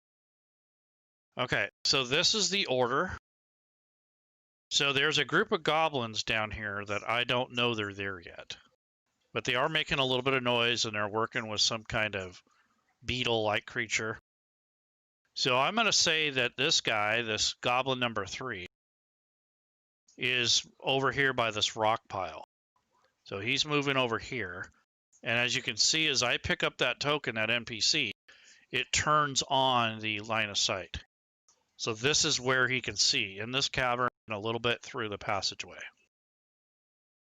Okay, so this is the order. So there's a group of goblins down here that I don't know they're there yet, but they are making a little bit of noise and they're working with some kind of beetle-like creature. So I'm going to say that this guy, this goblin number 3, is over here by this rock pile. So he's moving over here. And as you can see, as I pick up that token, that NPC, it turns on the line of sight. So this is where he can see, in this cavern and a little bit through the passageway.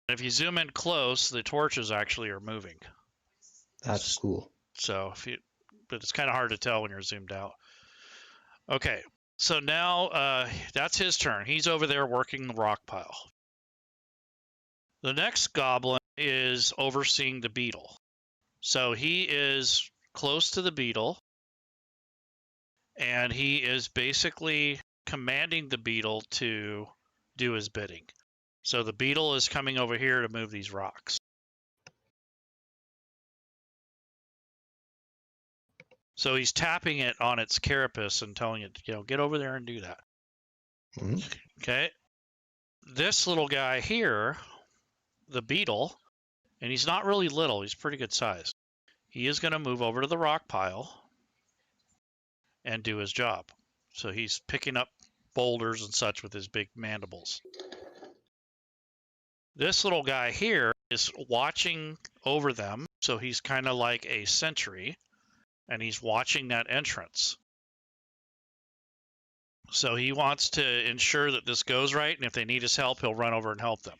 If you zoom in close, the torches actually are moving. That's cool. So, but it's kind of hard to tell when you're zoomed out. Okay, so now that's his turn. He's over there working the rock pile. The next goblin is overseeing the beetle. So he is close to the beetle, and he is basically commanding the beetle to do his bidding. So the beetle is coming over here to move these rocks. So he's tapping it on its carapace and telling it, get over there and do that. Mm-hmm. Okay. This little guy here, the beetle, and he's not really little, he's pretty good size. He is going to move over to the rock pile and do his job. So he's picking up boulders and such with his big mandibles. This little guy here is watching over them, so he's kind of like a sentry, and he's watching that entrance. So he wants to ensure that this goes right, and if they need his help, he'll run over and help them.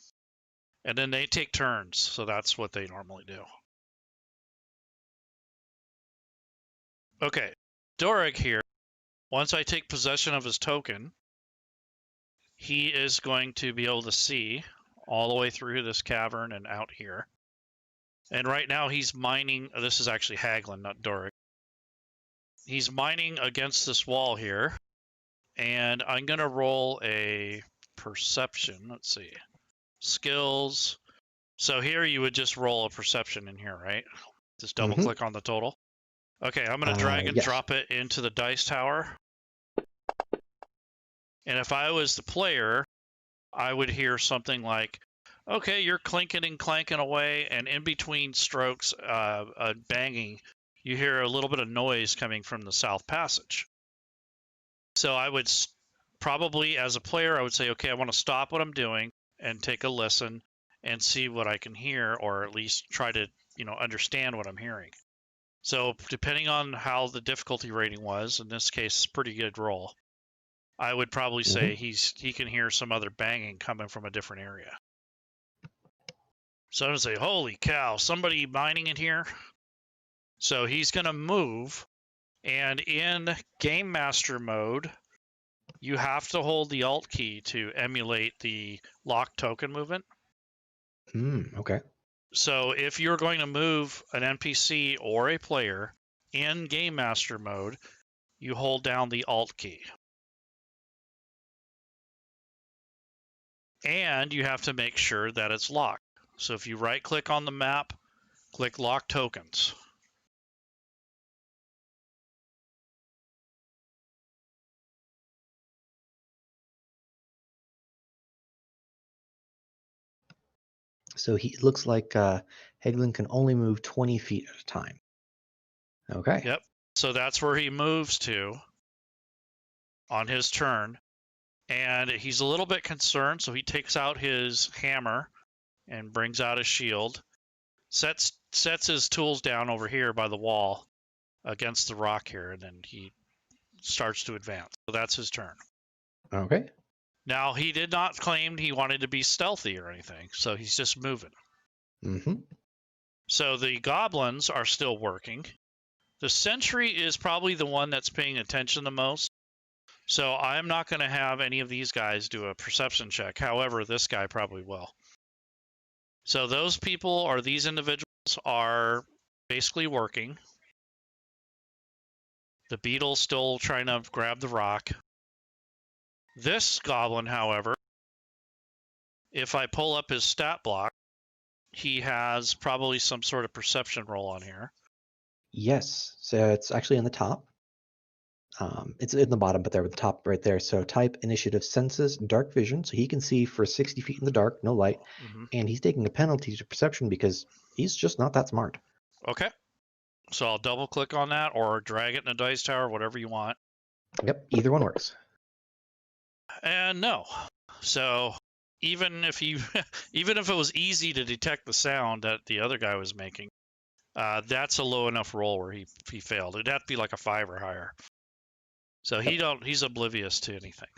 And then they take turns, so that's what they normally do. Okay, Dorag here, once I take possession of his token, he is going to be able to see all the way through this cavern and out here. And right now he's mining, this is actually Haglin, not Dorag. He's mining against this wall here, and I'm going to roll a perception. Let's see. Skills. So here you would just roll a perception in here, right? Just double click on the total. Okay, I'm going to drag and drop it into the dice tower. And if I was the player, I would hear something like, okay, you're clinking and clanking away, and in between strokes, banging, you hear a little bit of noise coming from the South Passage. So I would probably, as a player, I would say, okay, I want to stop what I'm doing and take a listen and see what I can hear, or at least try to, understand what I'm hearing. So depending on how the difficulty rating was, in this case, it's a pretty good roll. I would probably say he can hear some other banging coming from a different area. So I would say, holy cow, somebody mining in here? So he's going to move, and in Game Master mode, you have to hold the Alt key to emulate the lock token movement. Okay. So if you're going to move an NPC or a player in Game Master mode, you hold down the Alt key. And you have to make sure that it's locked. So if you right-click on the map, click Lock Tokens. So it looks like Haglin can only move 20 feet at a time. Okay. Yep. So that's where he moves to on his turn. And he's a little bit concerned, so he takes out his hammer and brings out his shield, sets his tools down over here by the wall against the rock here, and then he starts to advance. So that's his turn. Okay. Now, he did not claim he wanted to be stealthy or anything, so he's just moving. So the goblins are still working. The sentry is probably the one that's paying attention the most. So I'm not going to have any of these guys do a perception check. However, this guy probably will. So those people, or these individuals, are basically working. The beetle's still trying to grab the rock. This goblin, however, if I pull up his stat block, he has probably some sort of perception roll on here. Yes. So it's actually on the top. It's in the bottom, but there at the top right there. So type initiative senses dark vision. So he can see for 60 feet in the dark, no light. And he's taking a penalty to perception because he's just not that smart. Okay. So I'll double click on that or drag it in a dice tower, whatever you want. Yep. Either one works. And no. So even if it was easy to detect the sound that the other guy was making, that's a low enough roll where he failed. It'd have to be like a 5 or higher. So he's oblivious to anything.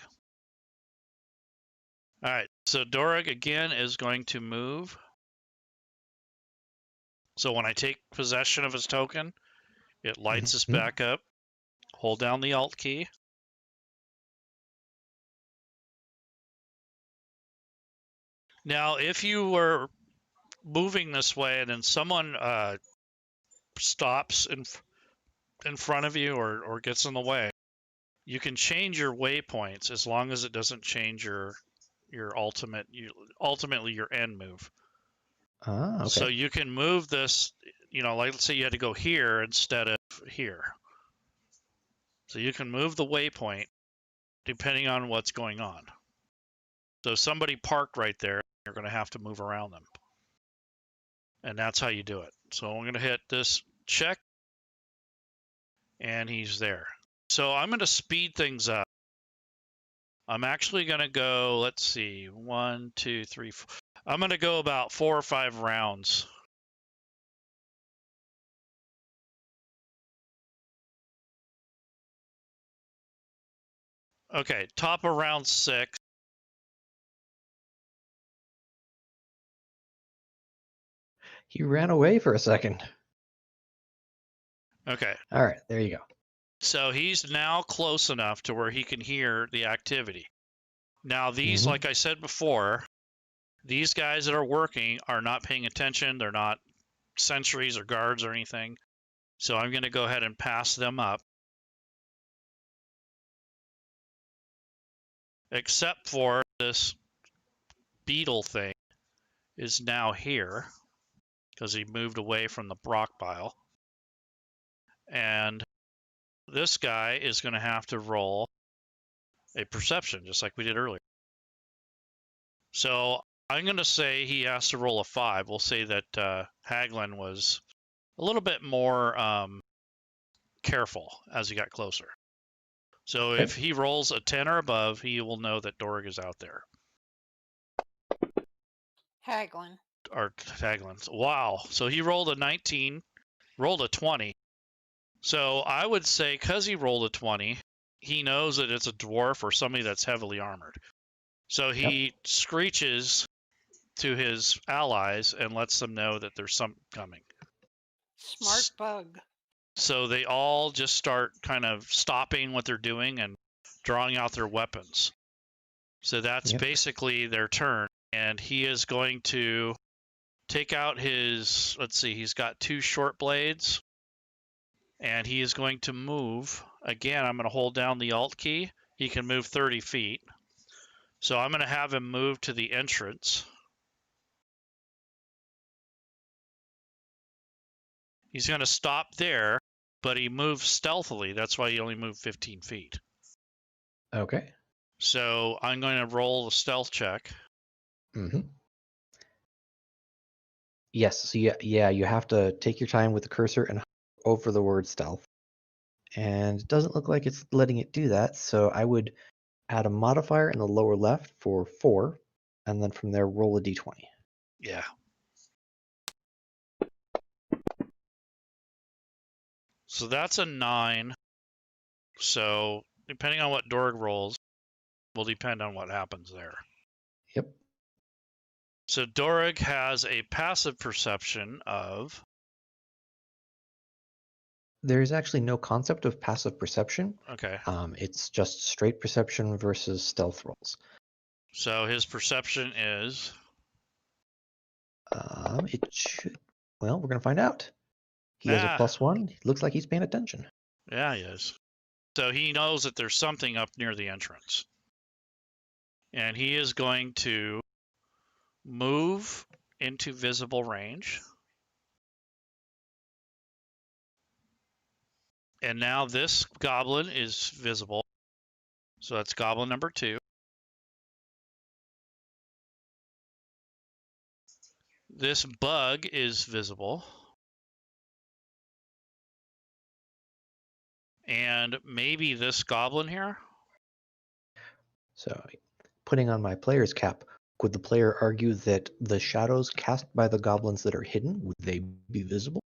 All right, so Dorog again is going to move. So when I take possession of his token, it lights us back up. Hold down the Alt key. Now, if you were moving this way and then someone stops in front of you or gets in the way, you can change your waypoints as long as it doesn't change your ultimately your end move. Okay. So you can move this, like let's say you had to go here instead of here. So you can move the waypoint depending on what's going on. So if somebody parked right there, you're going to have to move around them. And that's how you do it. So I'm going to hit this check, and he's there. So I'm going to speed things up. I'm actually going to go, let's see, 1, 2, 3, 4. I'm going to go about 4 or 5 rounds. Okay, top of round 6. He ran away for a second. Okay. All right, there you go. So he's now close enough to where he can hear the activity. Now these, like I said before, these guys that are working are not paying attention. They're not sentries or guards or anything. So I'm going to go ahead and pass them up. Except for this beetle thing is now here because he moved away from the Brock pile. And this guy is going to have to roll a perception just like we did earlier. So I'm going to say he has to roll a 5. We'll say that Haglin was a little bit more careful as he got closer. So Okay. if he rolls a 10 or above, he will know that Dorog is out there. Haglin. Or Haglin. Wow. So he rolled a 19, rolled a 20. So I would say because he rolled a 20, he knows that it's a dwarf or somebody that's heavily armored. So he screeches to his allies and lets them know that there's something coming. Smart bug. So they all just start kind of stopping what they're doing and drawing out their weapons. So that's basically their turn. And he is going to take out his, let's see, he's got 2 short blades. And he is going to move. Again, I'm going to hold down the Alt key. He can move 30 feet. So I'm going to have him move to the entrance. He's going to stop there, but he moves stealthily. That's why he only moved 15 feet. Okay. So I'm going to roll the stealth check. Yes. So you have to take your time with the cursor and over the word stealth. And it doesn't look like it's letting it do that. So I would add a modifier in the lower left for 4, and then from there roll a d20. Yeah. So that's a 9. So depending on what Dorog rolls, will depend on what happens there. Yep. So Dorog has a passive perception of... There's actually no concept of passive perception. Okay. It's just straight perception versus stealth rolls. So his perception is... It should... Well, we're going to find out. He has a +1. It looks like he's paying attention. Yeah, he is. So he knows that there's something up near the entrance. And he is going to move into visible range. And now this goblin is visible. So that's goblin number 2. This bug is visible. And maybe this goblin here. So, putting on my player's cap, could the player argue that the shadows cast by the goblins that are hidden, would they be visible?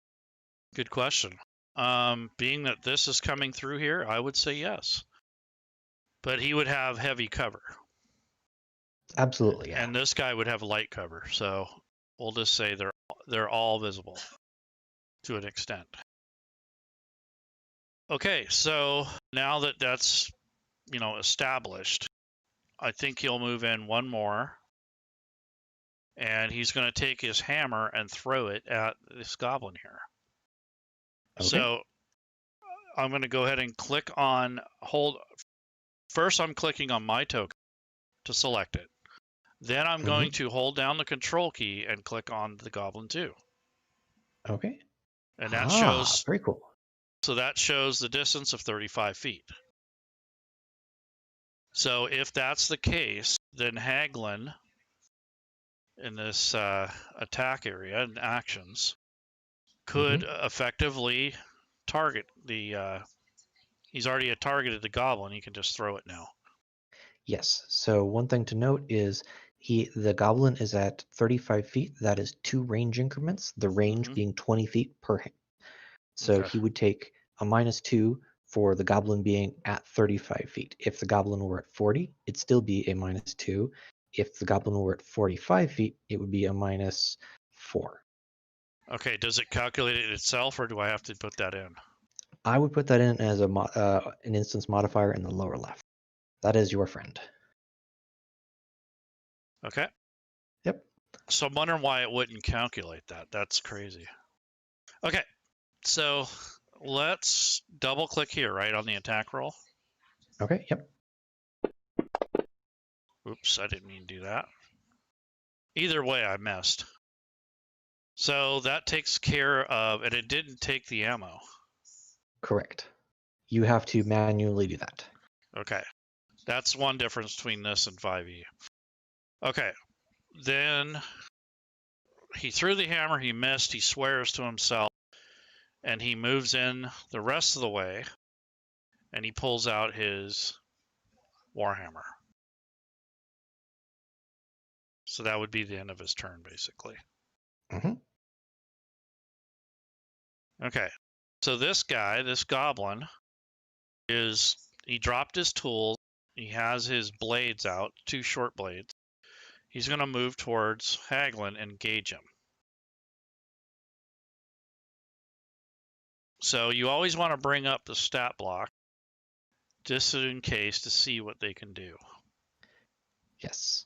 Good question. Being that this is coming through here, I would say yes. But he would have heavy cover. Absolutely, yeah. And this guy would have light cover. So we'll just say they're all visible to an extent. Okay, so now that that's, established, I think he'll move in one more. And he's going to take his hammer and throw it at this goblin here. Okay. So I'm going to go ahead and click on hold. First, I'm clicking on my token to select it. Then I'm going to hold down the control key and click on the goblin 2. Okay. And that shows, very cool. so that shows the distance of 35 feet. So if that's the case, then Haglin in this attack area and actions could effectively target the, he's already targeted the goblin. He can just throw it now. Yes. So one thing to note is the goblin is at 35 feet. That is 2 range increments, the range being 20 feet per hit. So Okay. he would take a -2 for the goblin being at 35 feet. If the goblin were at 40, it'd still be a -2. If the goblin were at 45 feet, it would be a -4. Okay, does it calculate it itself, or do I have to put that in? I would put that in as an instance modifier in the lower left. That is your friend. Okay. Yep. So I'm wondering why it wouldn't calculate that. That's crazy. Okay, so let's double click here, right, on the attack roll. Okay, yep. Oops, I didn't mean to do that. Either way, I missed. So that takes care of, and it didn't take the ammo. Correct. You have to manually do that. Okay, that's one difference between this and 5e. Okay, then he threw the hammer, he missed, he swears to himself, and he moves in the rest of the way, and he pulls out his warhammer. So that would be the end of his turn, basically. Okay, so this guy, this goblin, he dropped his tools. He has his blades out, 2 short blades. He's going to move towards Haglin and engage him. So you always want to bring up the stat block just in case to see what they can do. Yes.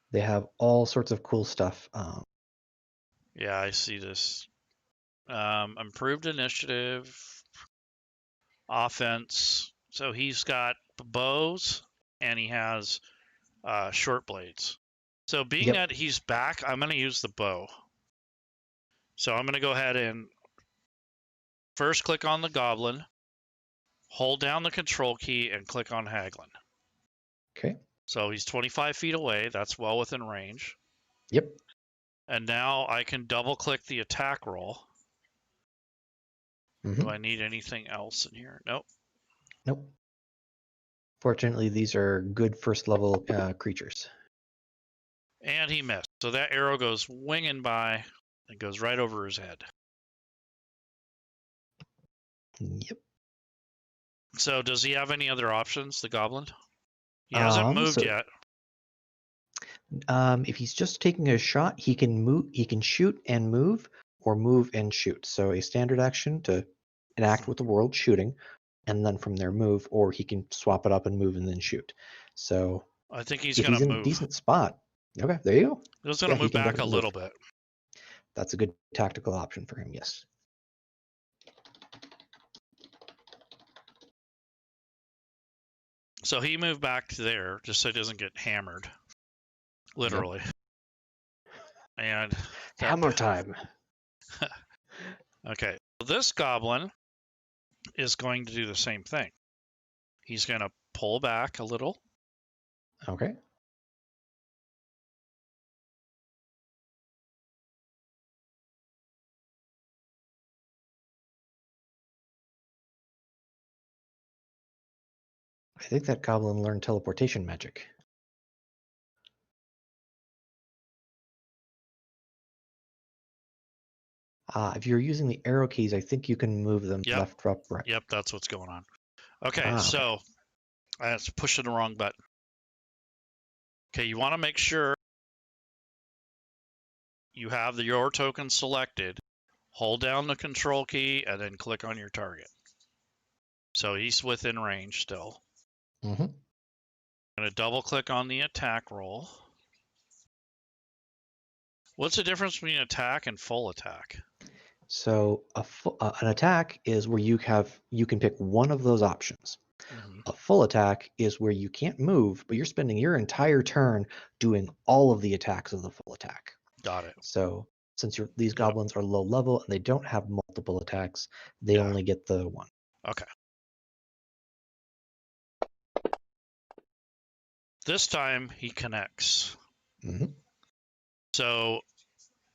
They have all sorts of cool stuff. Yeah, I see this. Improved initiative, offense. So he's got bows and he has short blades. So being that he's back, I'm going to use the bow. So I'm going to go ahead and first click on the goblin, hold down the control key, and click on Haglin. Okay. So he's 25 feet away. That's well within range. Yep. And now I can double click the attack roll. Do I need anything else in here? Nope. Nope. Fortunately, these are good first level creatures. And he missed. So that arrow goes winging by and goes right over his head. Yep. So does he have any other options, the goblin? He hasn't moved yet. If he's just taking a shot, he can move. He can shoot and move, or move and shoot. So a standard action to enact with the world shooting, and then from there move, or he can swap it up and move and then shoot. So I think he's if going he's to in move. a decent spot, okay, there you go. He's going to move back a little bit. That's a good tactical option for him. Yes. So he moved back to there just so he doesn't get hammered, literally. Yep. And hammer time. Okay, so this goblin is going to do the same thing. He's going to pull back a little. Okay. I think that goblin learned teleportation magic. If you're using the arrow keys, I think you can move them left, up, right. Yep, that's what's going on. Okay, so That's pushing the wrong button. Okay, you want to make sure you have your token selected. Hold down the control key and then click on your target. So he's within range still. Mm-hmm. I'm going to double click on the attack roll. What's the difference between attack and full attack? So an attack is where you can pick one of those options. Mm-hmm. A full attack is where you can't move, but you're spending your entire turn doing all of the attacks of the full attack. Got it. So since these goblins are low level and they don't have multiple attacks, they only get the one. Okay. This time he connects. Mm-hmm. So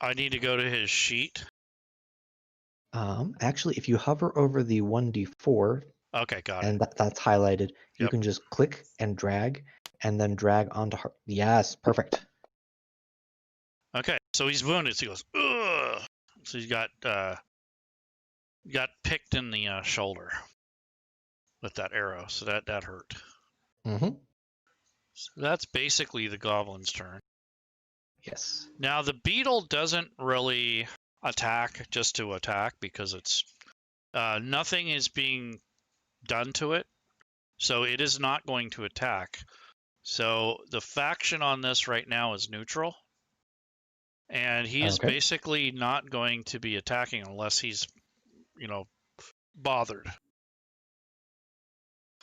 I need to go to his sheet. Actually, if you hover over the 1d4, okay, got and it. that's highlighted, you Yep. can just click and drag onto her. Yes, perfect. Okay, so he's wounded. So he goes, ugh. So he's got picked in the shoulder with that arrow. So that hurt. Mm-hmm. So that's basically the goblin's turn. Yes. Now the beetle doesn't really attack just to attack because it's nothing is being done to it, so it is not going to attack. So the faction on this right now is neutral, and he is basically not going to be attacking unless he's, bothered.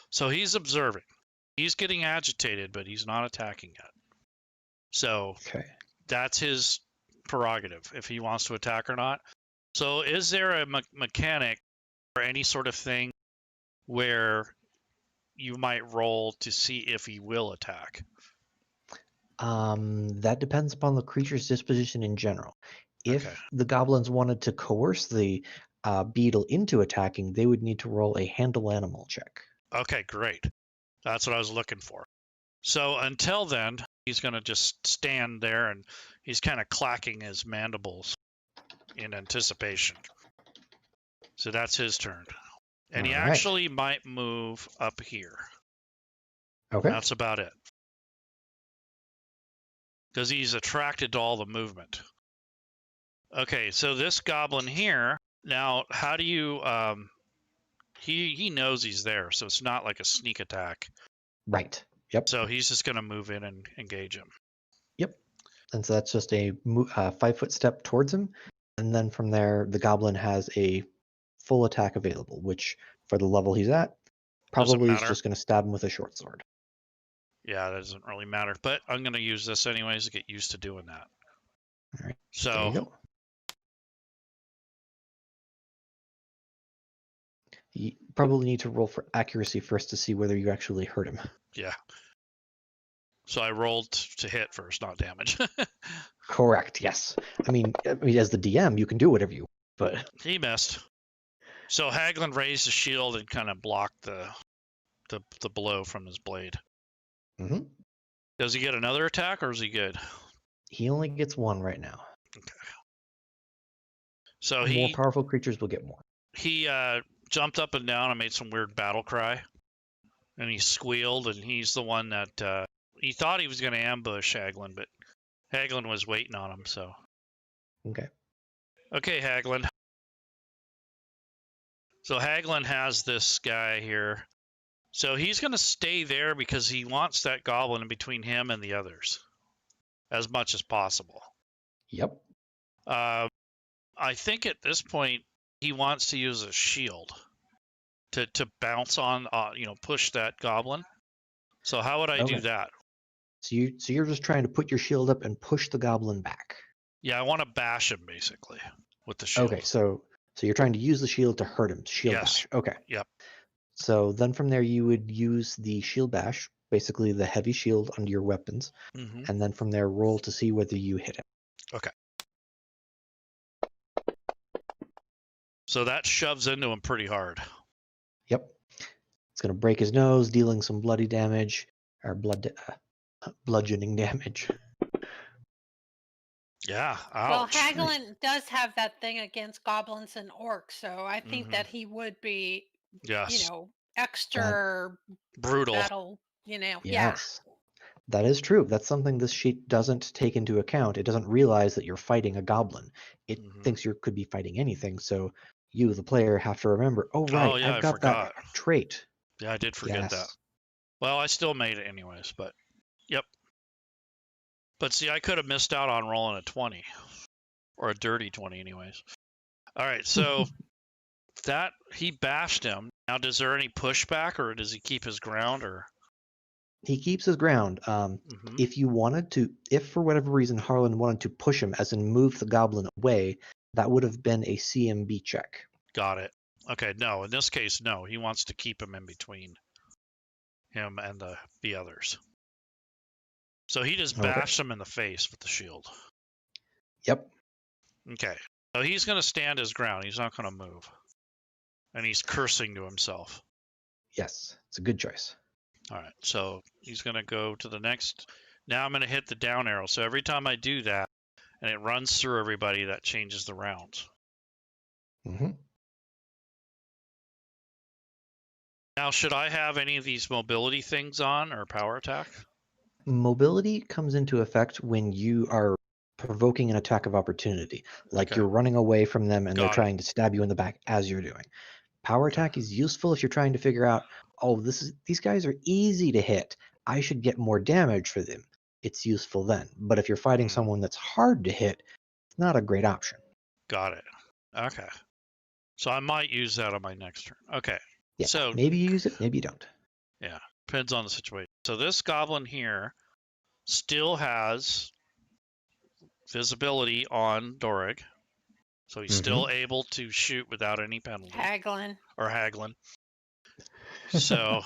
So he's observing. He's getting agitated, but he's not attacking yet. So that's his prerogative if he wants to attack or not. So is there a mechanic or any sort of thing where you might roll to see if he will attack? That depends upon the creature's disposition in general. If the goblins wanted to coerce the beetle into attacking, they would need to roll a handle animal check. Okay, great. That's what I was looking for. So until then, he's going to just stand there and he's kind of clacking his mandibles in anticipation. So that's his turn. And he actually might move up here. Okay. That's about it. Because he's attracted to all the movement. Okay, so this goblin here, now how do you, he knows he's there, so it's not like a sneak attack. Right. Yep. So he's just going to move in and engage him. Yep. And so that's just a 5-foot step towards him. And then from there, the goblin has a full attack available, which for the level he's at, probably is just going to stab him with a short sword. Yeah, that doesn't really matter. But I'm going to use this anyways to get used to doing that. All right. So there you go. You probably need to roll for accuracy first to see whether you actually hurt him. Yeah. So I rolled to hit first, not damage. Correct, yes. I mean, as the DM, you can do whatever you want, but... He missed. So Haglin raised the shield and kind of blocked the blow from his blade. Mm-hmm. Does he get another attack, or is he good? He only gets one right now. Okay. So more powerful creatures will get more. He jumped up and down and made some weird battle cry. And he squealed, and he's the one that... he thought he was going to ambush Haglin, but Haglin was waiting on him, so... Okay. Okay, Haglin. So Haglin has this guy here. So he's going to stay there because he wants that goblin in between him and the others as much as possible. Yep. I think at this point he wants to use a shield to bounce on, push that goblin. So how would I do that? So you're just trying to put your shield up and push the goblin back. Yeah, I want to bash him basically with the shield. Okay, so you're trying to use the shield to hurt him. Shield bash. Okay. Yep. So then from there you would use the shield bash, basically the heavy shield under your weapons, and then from there roll to see whether you hit him. Okay. So that shoves into him pretty hard. Yep. It's going to break his nose, dealing some bloody damage, or bludgeoning damage. Yeah, ouch. ouch. Well, Haglin does have that thing against goblins and orcs, so I think that he would be, extra Brutal. battle, you know. Yes. That is true. That's something this sheet doesn't take into account. It doesn't realize that you're fighting a goblin. It thinks you could be fighting anything. So you, the player, have to remember, oh, right, Oh, yeah, I've I got that forgot. trait. Yeah, I did forget that. Yes. Well, I still made it anyways, but yep. But see, I could have missed out on rolling a 20 or a dirty 20 anyways. All right, so that he bashed him. Now, does there any pushback, or does he keep his ground, or? He keeps his ground. If you wanted to, if for whatever reason Harlan wanted to push him, as in move the goblin away, that would have been a CMB check. Got it. Okay, no, in this case, no. He wants to keep him in between him and the others. So he just bashed him in the face with the shield. Yep. Okay. So he's going to stand his ground. He's not going to move. And he's cursing to himself. Yes, it's a good choice. All right. So he's going to go to the next. Now I'm going to hit the down arrow. So every time I do that and it runs through everybody, that changes the rounds. Now, should I have any of these mobility things on or power attack? Mobility comes into effect when you are provoking an attack of opportunity, like you're running away from them and they're trying to stab you in the back as you're doing. Power attack is useful if you're trying to figure out, oh, these guys are easy to hit. I should get more damage for them. It's useful then. But if you're fighting someone that's hard to hit, it's not a great option. Got it. Okay. So I might use that on my next turn. Okay. Yeah, so maybe you use it, maybe you don't. Yeah, depends on the situation. So this goblin here still has visibility on Dorig. So he's still able to shoot without any penalty. Haggling. So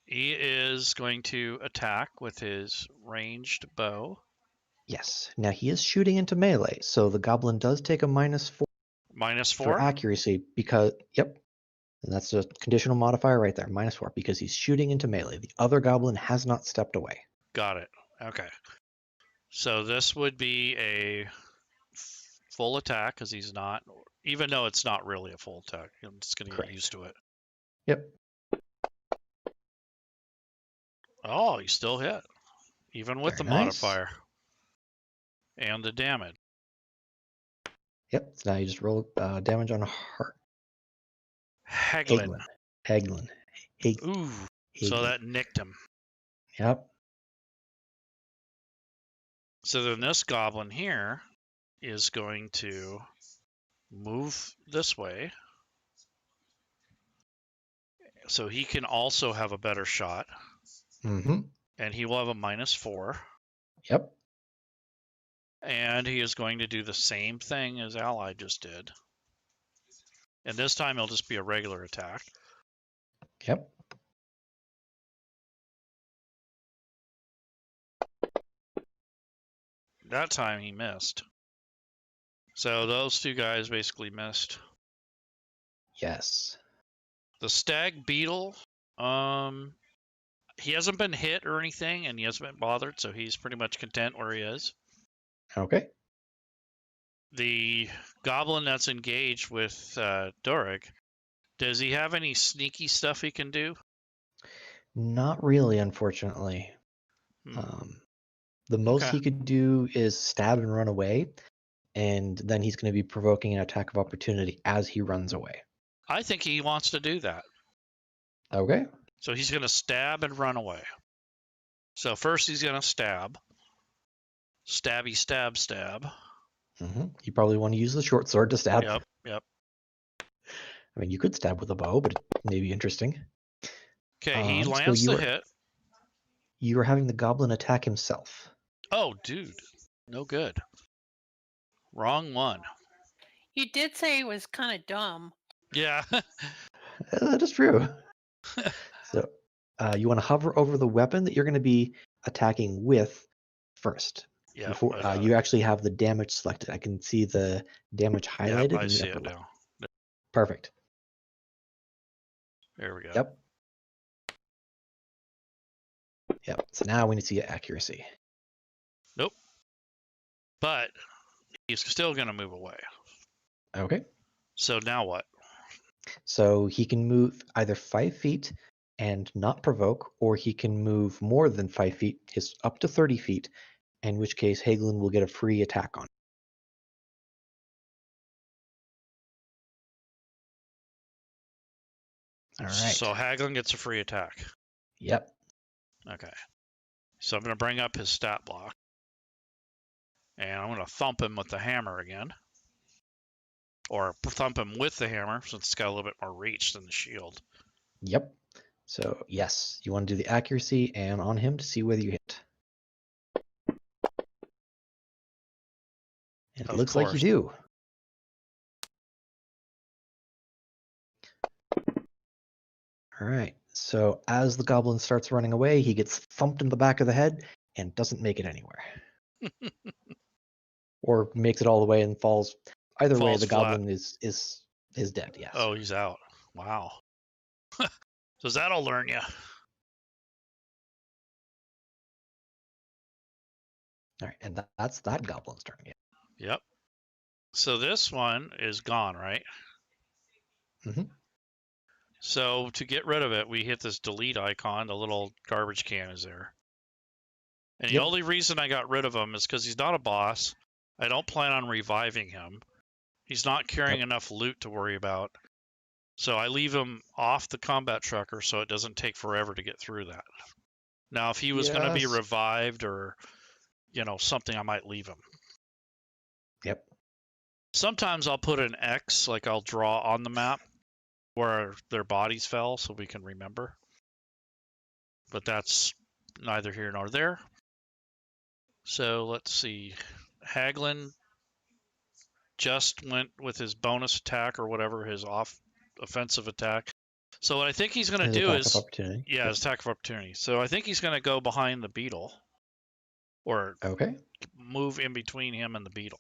he is going to attack with his ranged bow. Yes. Now he is shooting into melee, so the goblin does take a -4. -4? For accuracy, because, yep. And that's a conditional modifier right there, -4, because he's shooting into melee. The other goblin has not stepped away. Got it. Okay. So this would be a full attack, because he's not, even though it's not really a full attack. I'm just going to get used to it. Yep. Oh, he still hit, even with the modifier and the damage. Yep. So now you just roll damage on a heart. Haggling. Ooh. So that nicked him. Yep. So then this goblin here is going to move this way. So he can also have a better shot. And he will have a -4. Yep. And he is going to do the same thing as Ally just did. And this time it'll just be a regular attack. Yep. That time he missed. So those two guys basically missed. Yes. The stag beetle, he hasn't been hit or anything, and he hasn't been bothered, so he's pretty much content where he is. Okay. The goblin that's engaged with Dorig, does he have any sneaky stuff he can do? Not really, unfortunately. The most he could do is stab and run away, and then he's going to be provoking an attack of opportunity as he runs away. I think he wants to do that. Okay. So he's going to stab and run away. So first he's going to stab. Stabby, stab, stab. You probably want to use the short sword to stab. Yep. I mean, you could stab with a bow, but it may be interesting. Okay, he lands the hit. You are having the goblin attack himself. Oh, dude. No good. Wrong one. You did say it was kind of dumb. Yeah. That is true. So you want to hover over the weapon that you're going to be attacking with first. Yeah. Before you actually have the damage selected. I can see the damage highlighted. Yep, I see it now. Perfect. There we go. Yep. So now we need to see accuracy. Nope. But he's still going to move away. Okay. So now what? So he can move either 5 feet and not provoke, or he can move more than 5 feet, his up to 30 feet, in which case Hagelin will get a free attack on. All right. So Haglin gets a free attack. Yep. Okay. So I'm going to bring up his stat block. And I'm going to thump him with the hammer again. Or thump him with the hammer, since it's got a little bit more reach than the shield. Yep. So, yes, you want to do the accuracy and on him to see whether you hit. And it looks like you do. All right. So as the goblin starts running away, he gets thumped in the back of the head and doesn't make it anywhere. Or makes it all the way and falls. Either way, Falls the flat. goblin is dead, yes. Oh, he's out. Wow. So that'll learn you. All right, and that's that goblin's turn. Yeah. Yep. So this one is gone, right? Mm-hmm. So to get rid of it, we hit this delete icon. The little garbage can is there. And Yep. the only reason I got rid of him is because he's not a boss. I don't plan on reviving him. He's not carrying enough loot to worry about. So I leave him off the combat trucker so it doesn't take forever to get through that. Now, if he was going to be revived or, something, I might leave him. Yep. Sometimes I'll put an X, like I'll draw on the map where their bodies fell so we can remember. But that's neither here nor there. So let's see. Haglin just went with his bonus attack or whatever, his offensive attack. So what I think he's going to do is... Attack of opportunity. Yeah, his attack of opportunity. So I think he's going to go behind the beetle. Or move in between him and the beetle.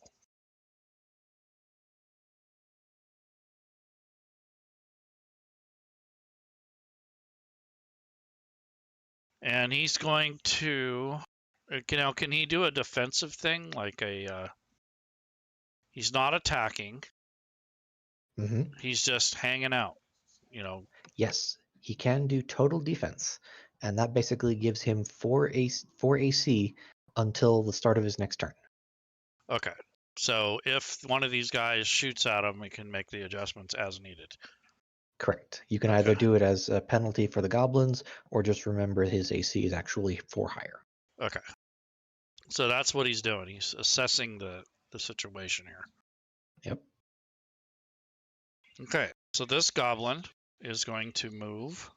And he's going to... Can he do a defensive thing? Like he's not attacking. Mm-hmm. He's just hanging out, Yes, he can do total defense. And that basically gives him 4 AC until the start of his next turn. Okay. So if one of these guys shoots at him, we can make the adjustments as needed. Correct. You can either do it as a penalty for the goblins, or just remember his AC is actually 4 higher. Okay. So that's what he's doing. He's assessing the situation here. Yep. Okay. So this goblin is going to move.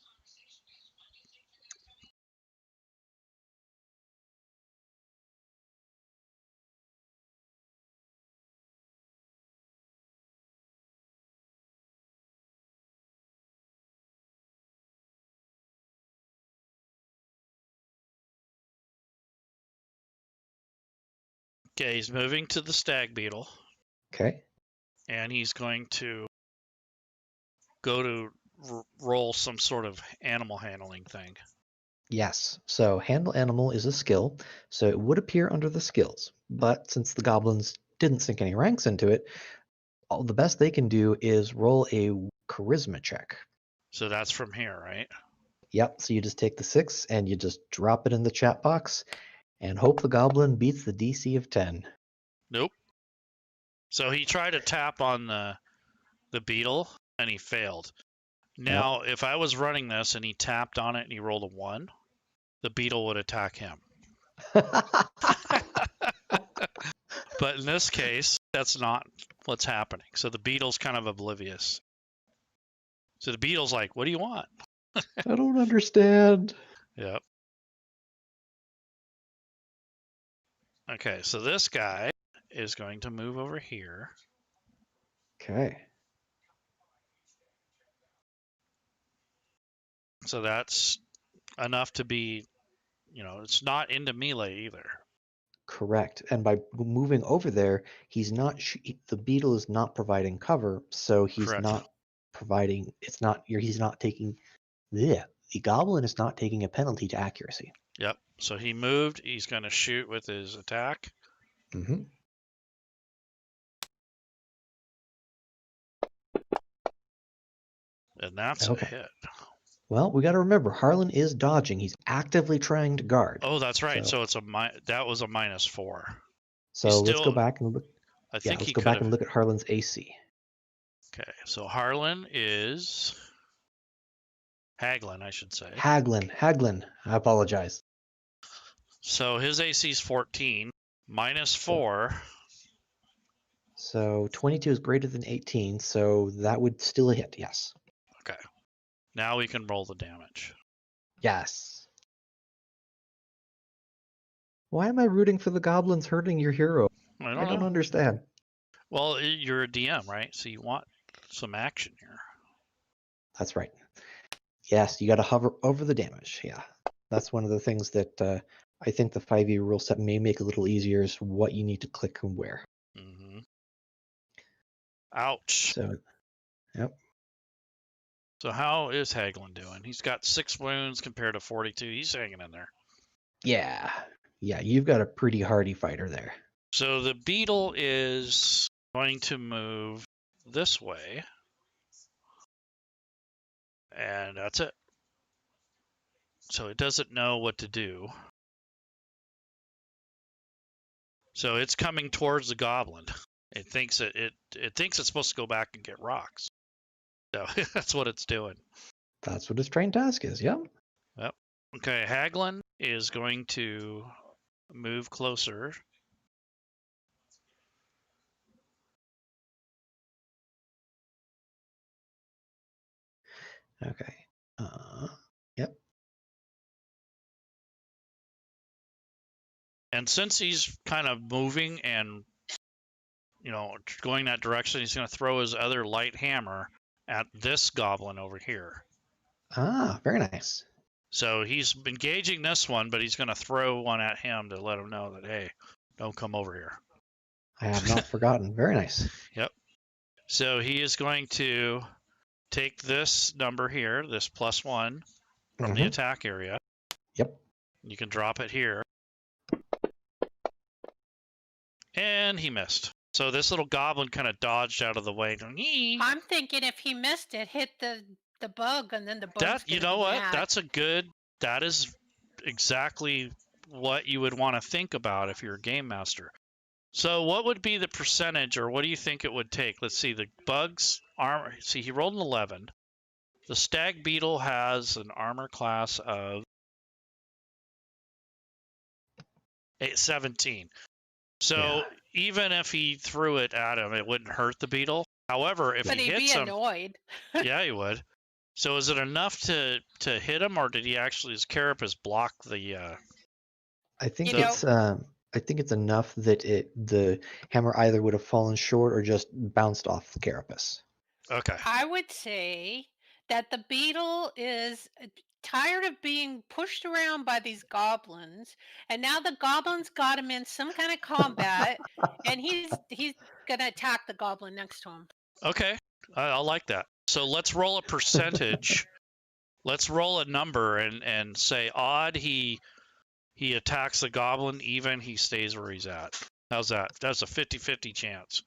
Okay, he's moving to the stag beetle. Okay. And he's going to go to roll some sort of animal handling thing. Yes. So handle animal is a skill, so it would appear under the skills. But since the goblins didn't sink any ranks into it, the best they can do is roll a charisma check. So that's from here, right? Yep. So you just take the 6 and you just drop it in the chat box and hope the goblin beats the DC of 10. Nope. So he tried to tap on the beetle and he failed. Now, if I was running this and he tapped on it and he rolled a 1, the beetle would attack him. But in this case, that's not what's happening. So the beetle's kind of oblivious. So the beetle's like, what do you want? I don't understand. Yep. Okay, so this guy is going to move over here. Okay. So that's enough to be, it's not into melee either. Correct. And by moving over there, he's not the beetle is not providing cover, so he's not providing he's not taking the goblin is not taking a penalty to accuracy. Yep. So he moved, he's going to shoot with his attack. Mm-hmm. And that's a hit. Well, we got to remember, Harlan is dodging. He's actively trying to guard. Oh, that's right. So- So, that was a -4. So let's go still- back and look. I Yeah, think let's he go could back have. and look at Harlan's AC. Okay, so Harlan is Haglin, I should say. Haglin. I apologize. So his AC is 14, -4. So 22 is greater than 18, so that would still hit, yes. Okay. Now we can roll the damage. Yes. Why am I rooting for the goblins hurting your hero? I I don't know. understand. Well, you're a DM, right? So you want some action here. That's right. Yes, you got to hover over the damage. Yeah, that's one of the things that I think the 5e rule set may make a little easier is what you need to click and where. Mm-hmm. Ouch. So, yep. So how is Haglin doing? He's got 6 wounds compared to 42. He's hanging in there. Yeah, you've got a pretty hardy fighter there. So the beetle is going to move this way. And that's it. So it doesn't know what to do. So it's coming towards the goblin. It thinks it thinks it's supposed to go back and get rocks. So that's what it's doing. That's what his trained task is, yep. Okay, Haglin is going to move closer. Okay. Yep. And since he's kind of moving and, going that direction, he's going to throw his other light hammer at this goblin over here. Ah, very nice. So he's engaging this one, but he's going to throw one at him to let him know that, hey, don't come over here. I have not forgotten. Very nice. Yep. So he is going to take this number here, this +1 from the attack area. Yep. You can drop it here. And he missed. So this little goblin kind of dodged out of the way. I'm thinking if he missed it, hit the bug, and then the bug. You know what? That is exactly what you would want to think about if you're a game master. So what would be the percentage, or what do you think it would take? Let's see, the bug's armor. See, he rolled an 11. The stag beetle has an armor class of 17. So even if he threw it at him, it wouldn't hurt the beetle. However, if but he he'd hits be him, annoyed. yeah, he would. So is it enough to hit him, or did he actually, his carapace block the? I think it's enough that the hammer either would have fallen short or just bounced off the carapace. Okay. I would say that the beetle is tired of being pushed around by these goblins, and now the goblins got him in some kind of combat, and he's gonna attack the goblin next to him. Okay, I like that. So let's roll a percentage. Let's roll a number and say odd he attacks the goblin, even he stays where he's at. How's that? That's a 50-50 chance.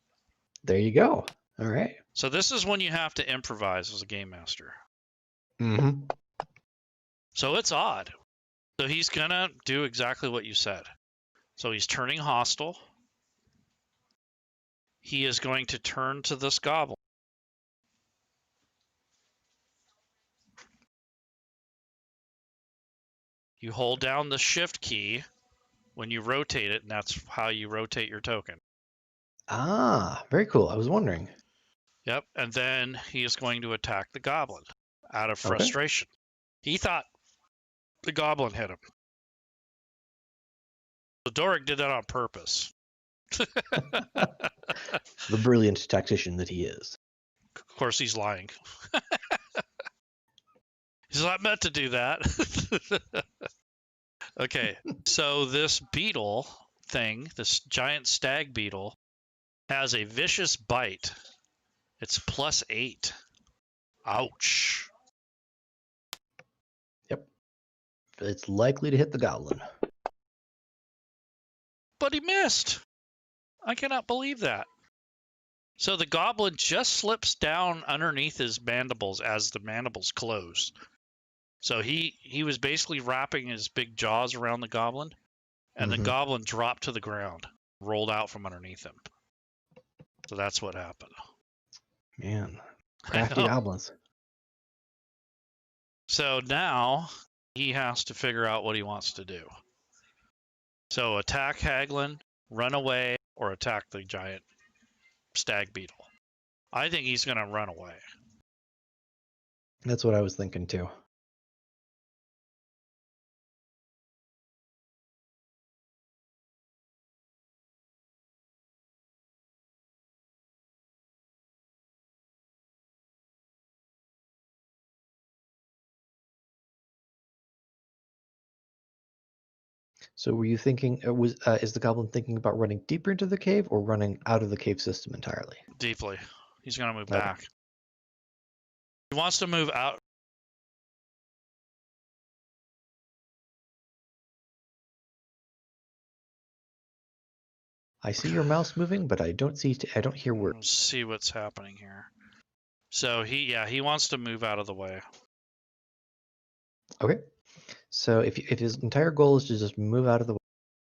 There you go. All right. So this is when you have to improvise as a game master. Mm-hmm. So it's odd. So he's gonna do exactly what you said. So he's turning hostile. He is going to turn to this goblin. You hold down the shift key when you rotate it, and that's how you rotate your token. Ah, very cool. I was wondering. Yep, and then he is going to attack the goblin out of frustration. Okay. He thought the goblin hit him. So Doric did that on purpose. The brilliant tactician that he is. Of course, he's lying. He's not meant to do that. Okay, so this beetle thing, this giant stag beetle, has a vicious bite. It's +8. Ouch. Yep. It's likely to hit the goblin. But he missed. I cannot believe that. So the goblin just slips down underneath his mandibles as the mandibles close. So he was basically wrapping his big jaws around the goblin, and the goblin dropped to the ground, rolled out from underneath him. So that's what happened. Man, crafty goblins. So now he has to figure out what he wants to do. So attack Haglin, run away, or attack the giant stag beetle. I think he's going to run away. That's what I was thinking too. So were you thinking, is the goblin thinking about running deeper into the cave or running out of the cave system entirely? Deeply. He's going to move Okay. back. He wants to move out. I see your mouse moving, but I don't hear words. Let's see what's happening here. So he wants to move out of the way. Okay. So if his entire goal is to just move out of the way,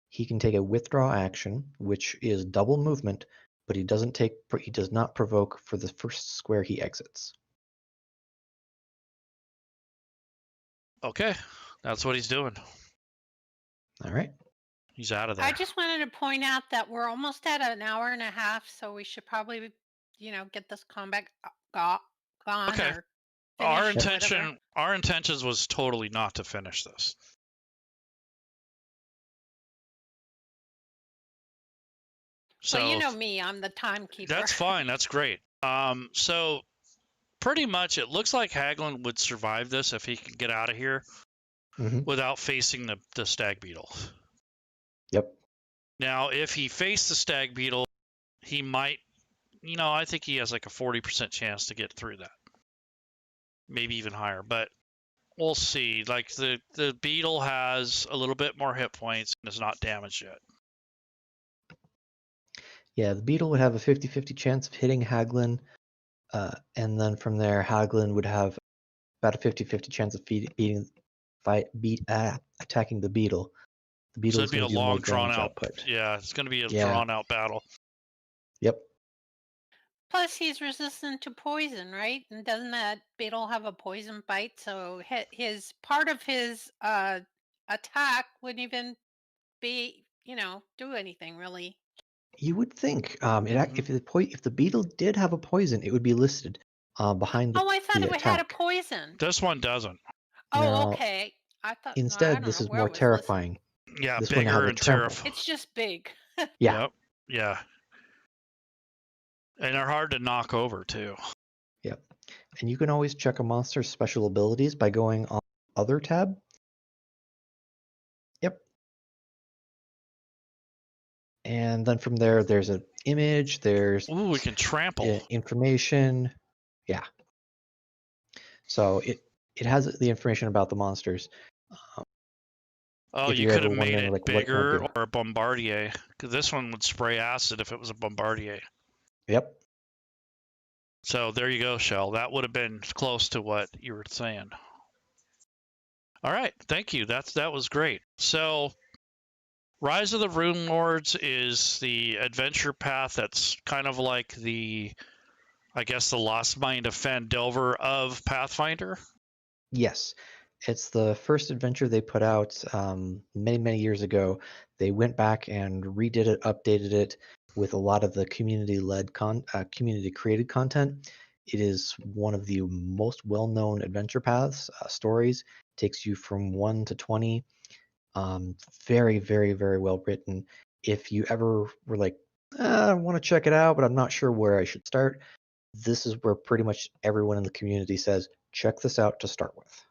he can take a withdraw action, which is double movement, but he does not provoke for the first square he exits. Okay, that's what he's doing. All right. He's out of there. I just wanted to point out that we're almost at an hour and a half, so we should probably, get this combat gone. Okay. Or Our finish or whatever. intentions was totally not to finish this. So well, you know me, I'm the timekeeper. That's fine. That's great. So pretty much it looks like Haglin would survive this if he could get out of here without facing the stag beetle. Yep. Now, if he faced the stag beetle, he might, I think he has like a 40% chance to get through that. Maybe even higher, but we'll see. Like the beetle has a little bit more hit points and is not damaged yet. Yeah, the beetle would have a 50-50 chance of hitting Haglin, and then from there, Haglin would have about a 50-50 chance of attacking the beetle. The beetle is going to be a long, drawn-out output. Yeah, it's going to be a drawn-out battle. Yep. Plus, he's resistant to poison, right? And doesn't that beetle have a poison bite? So his part of his attack wouldn't even be, do anything really. You would think if the beetle did have a poison, it would be listed behind the. Oh, I thought the it had a attack. poison. This one doesn't. Oh, No. okay. I thought. Instead, this is more terrifying. Yeah, this one has bigger a and trample. terrifying. It's just big. Yeah. Yep. Yeah. And they're hard to knock over too. Yep. And you can always check a monster's special abilities by going on Other tab. Yep. And then from there, there's an image. There's we can trample. Information. Yeah. So it has the information about the monsters. You could have made it bigger or a bombardier. Because this one would spray acid if it was a bombardier. Yep. So there you go, Shel. That would have been close to what you were saying. All right, thank you. That was great. So Rise of the Runelords is the adventure path that's kind of like the Lost Mind of Phandelver of Pathfinder. Yes. It's the first adventure they put out many, many years ago. They went back and redid it, updated it with a lot of the community-led, community-created content. It is one of the most well-known adventure paths. Stories takes you from 1 to 20. Very, very, very well written. If you ever were like, I want to check it out, but I'm not sure where I should start, this is where pretty much everyone in the community says, check this out to start with.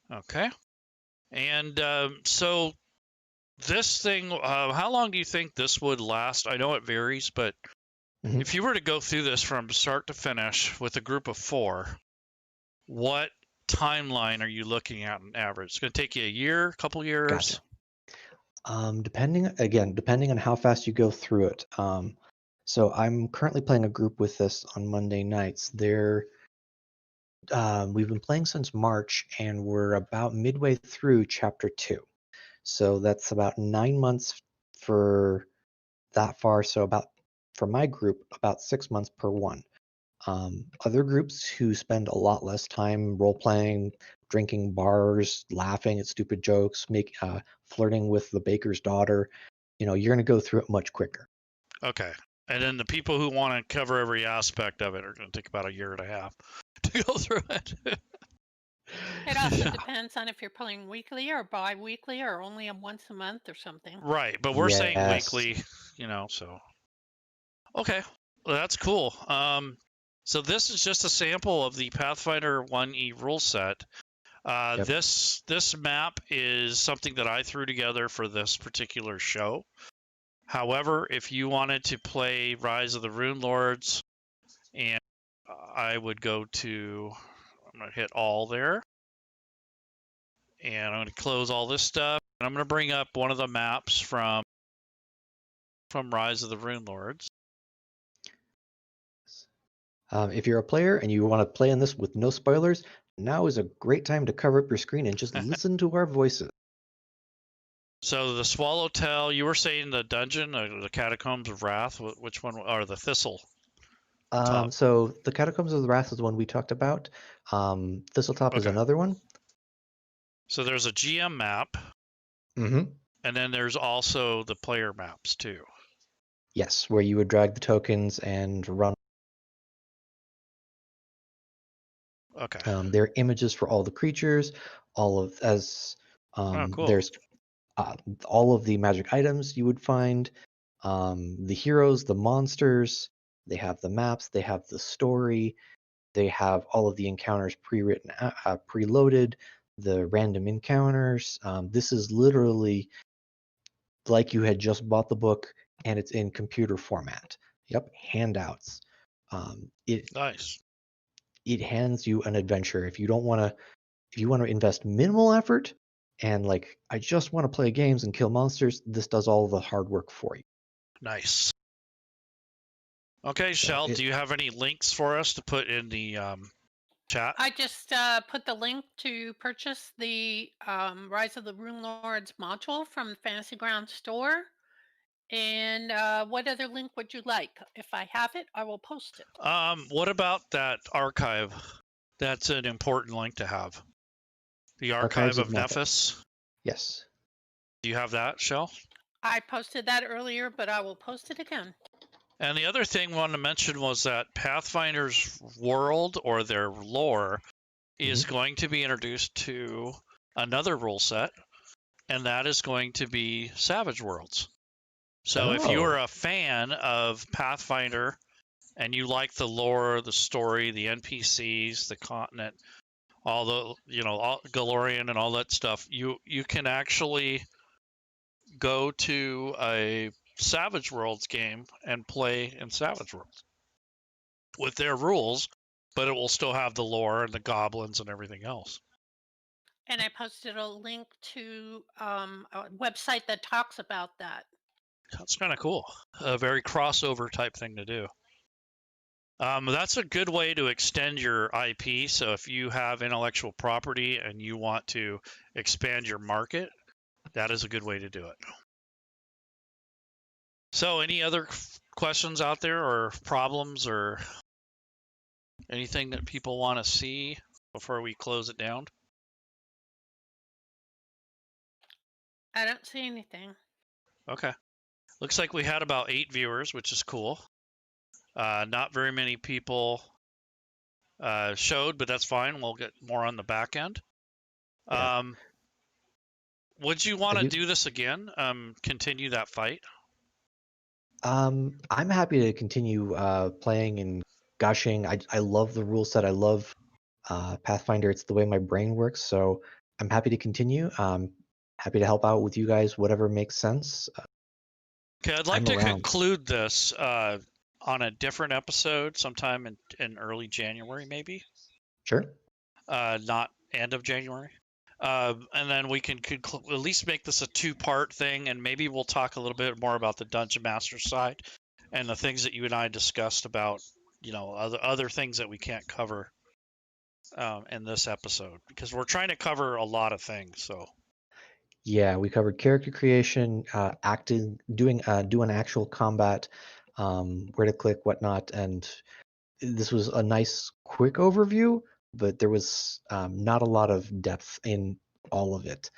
Okay. And so this thing, how long do you think this would last? I know it varies, but if you were to go through this from start to finish with a group of 4, what timeline are you looking at on average? It's going to take you a year, a couple years? Gotcha. Depending on how fast you go through it. So I'm currently playing a group with this on Monday nights. We've been playing since March, and we're about midway through chapter 2. So that's about 9 months for that far. So for my group, about 6 months per one. Other groups who spend a lot less time role playing, drinking bars, laughing at stupid jokes, flirting with the baker's daughter, you're going to go through it much quicker. Okay. And then the people who want to cover every aspect of it are going to take about a year and a half to go through it. It also depends on if you're playing weekly or bi-weekly or only once a month or something. Right, but we're saying Yes. weekly, so. Okay, well, that's cool. So this is just a sample of the Pathfinder 1E rule set. Yep. This map is something that I threw together for this particular show. However, if you wanted to play Rise of the Runelords, and I would go to, I'm going to hit all there, and I'm going to close all this stuff, and I'm going to bring up one of the maps from Rise of the Runelords. If you're a player and you want to play in this with no spoilers, now is a great time to cover up your screen and just listen to our voices. So the Swallowtail, you were saying the dungeon, the Catacombs of Wrath. Which one? Or the Thistle? So the Catacombs of the Wrath is the one we talked about. Thistletop is another one. So there's a GM map. Mm-hmm. And then there's also the player maps too. Yes, where you would drag the tokens and run. Okay. There are images for all the creatures, cool. There's all of the magic items you would find, the heroes, the monsters. They have the maps. They have the story. They have all of the encounters pre-written, preloaded. The random encounters. This is literally like you had just bought the book, and it's in computer format. Yep, handouts. Nice. It hands you an adventure. If you want to invest minimal effort and I just want to play games and kill monsters, this does all the hard work for you. Nice. Okay, Shel, do you have any links for us to put in the chat? I just put the link to purchase the Rise of the Runelords module from Fantasy Ground store. And what other link would you like? If I have it, I will post it. What about that archive? That's an important link to have. The Archive of Nephis. Yes. Do you have that, Shel? I posted that earlier, but I will post it again. And the other thing I wanted to mention was that Pathfinder's world, or their lore, is going to be introduced to another rule set, and that is going to be Savage Worlds. So if you're a fan of Pathfinder and you like the lore, the story, the NPCs, the continent, all the Galorian and all that stuff, you can actually go to a Savage Worlds game and play in Savage Worlds with their rules, but it will still have the lore and the goblins and everything else. And I posted a link to a website that talks about that. That's kind of cool. A very crossover type thing to do. That's a good way to extend your IP. So if you have intellectual property and you want to expand your market, that is a good way to do it. So any other questions out there, or problems, or anything that people want to see before we close it down? I don't see anything. Okay. Looks like we had about 8 viewers, which is cool. Not very many people showed, but that's fine. We'll get more on the back end. Yeah. Would you want to do this again? Continue that fight? I'm happy to continue playing and gushing. I love the rule set. I love Pathfinder. It's the way my brain works. So I'm happy to continue. Happy to help out with you guys, whatever makes sense. Okay, I'd like to conclude this on a different episode sometime in early January, maybe. Sure. Not end of January. And then we can at least make this a 2-part thing, and maybe we'll talk a little bit more about the Dungeon Master side and the things that you and I discussed about, other things that we can't cover in this episode, because we're trying to cover a lot of things. So Yeah, we covered character creation, acting, doing actual combat, where to click, whatnot, and this was a nice quick overview, but there was not a lot of depth in all of it.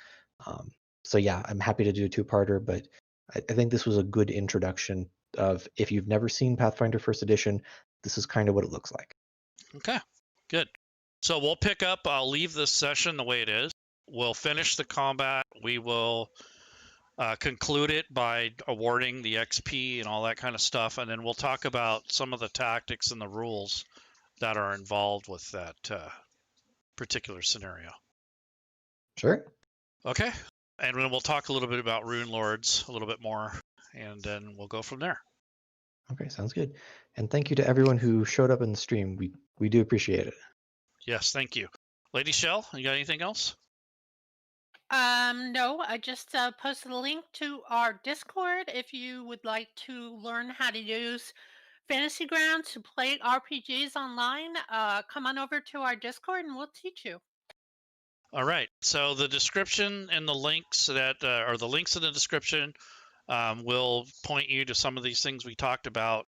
So yeah, I'm happy to do a 2-parter, but I think this was a good introduction of, if you've never seen Pathfinder First Edition, this is kind of what it looks like. okay, good. So we'll pick up. I'll leave this session the way it is. We'll finish the combat. We will conclude it by awarding the XP and all that kind of stuff, and then we'll talk about some of the tactics and the rules that are involved with that particular scenario. Sure. Okay, and then we'll talk a little bit about Runelords a little bit more, and then we'll go from there. Okay, sounds good. And thank you to everyone who showed up in the stream. We do appreciate it. Yes, thank you. Lady Shel, you got anything else? No, I just posted a link to our Discord if you would like to learn how to use Fantasy Grounds to play RPGs online. Come on over to our Discord and we'll teach you. All right. So the description and the links that are the links in the description will point you to some of these things we talked about.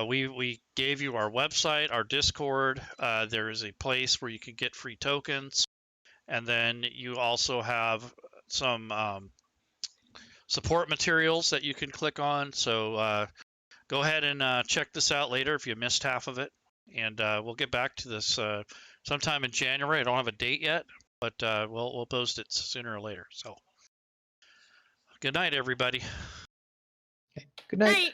We gave you our website, our Discord. There is a place where you can get free tokens. And then you also have some support materials that you can click on. So go ahead and check this out later if you missed half of it. And we'll get back to this sometime in January. I don't have a date yet, but we'll post it sooner or later. So good night, everybody. Okay. Good night. Great.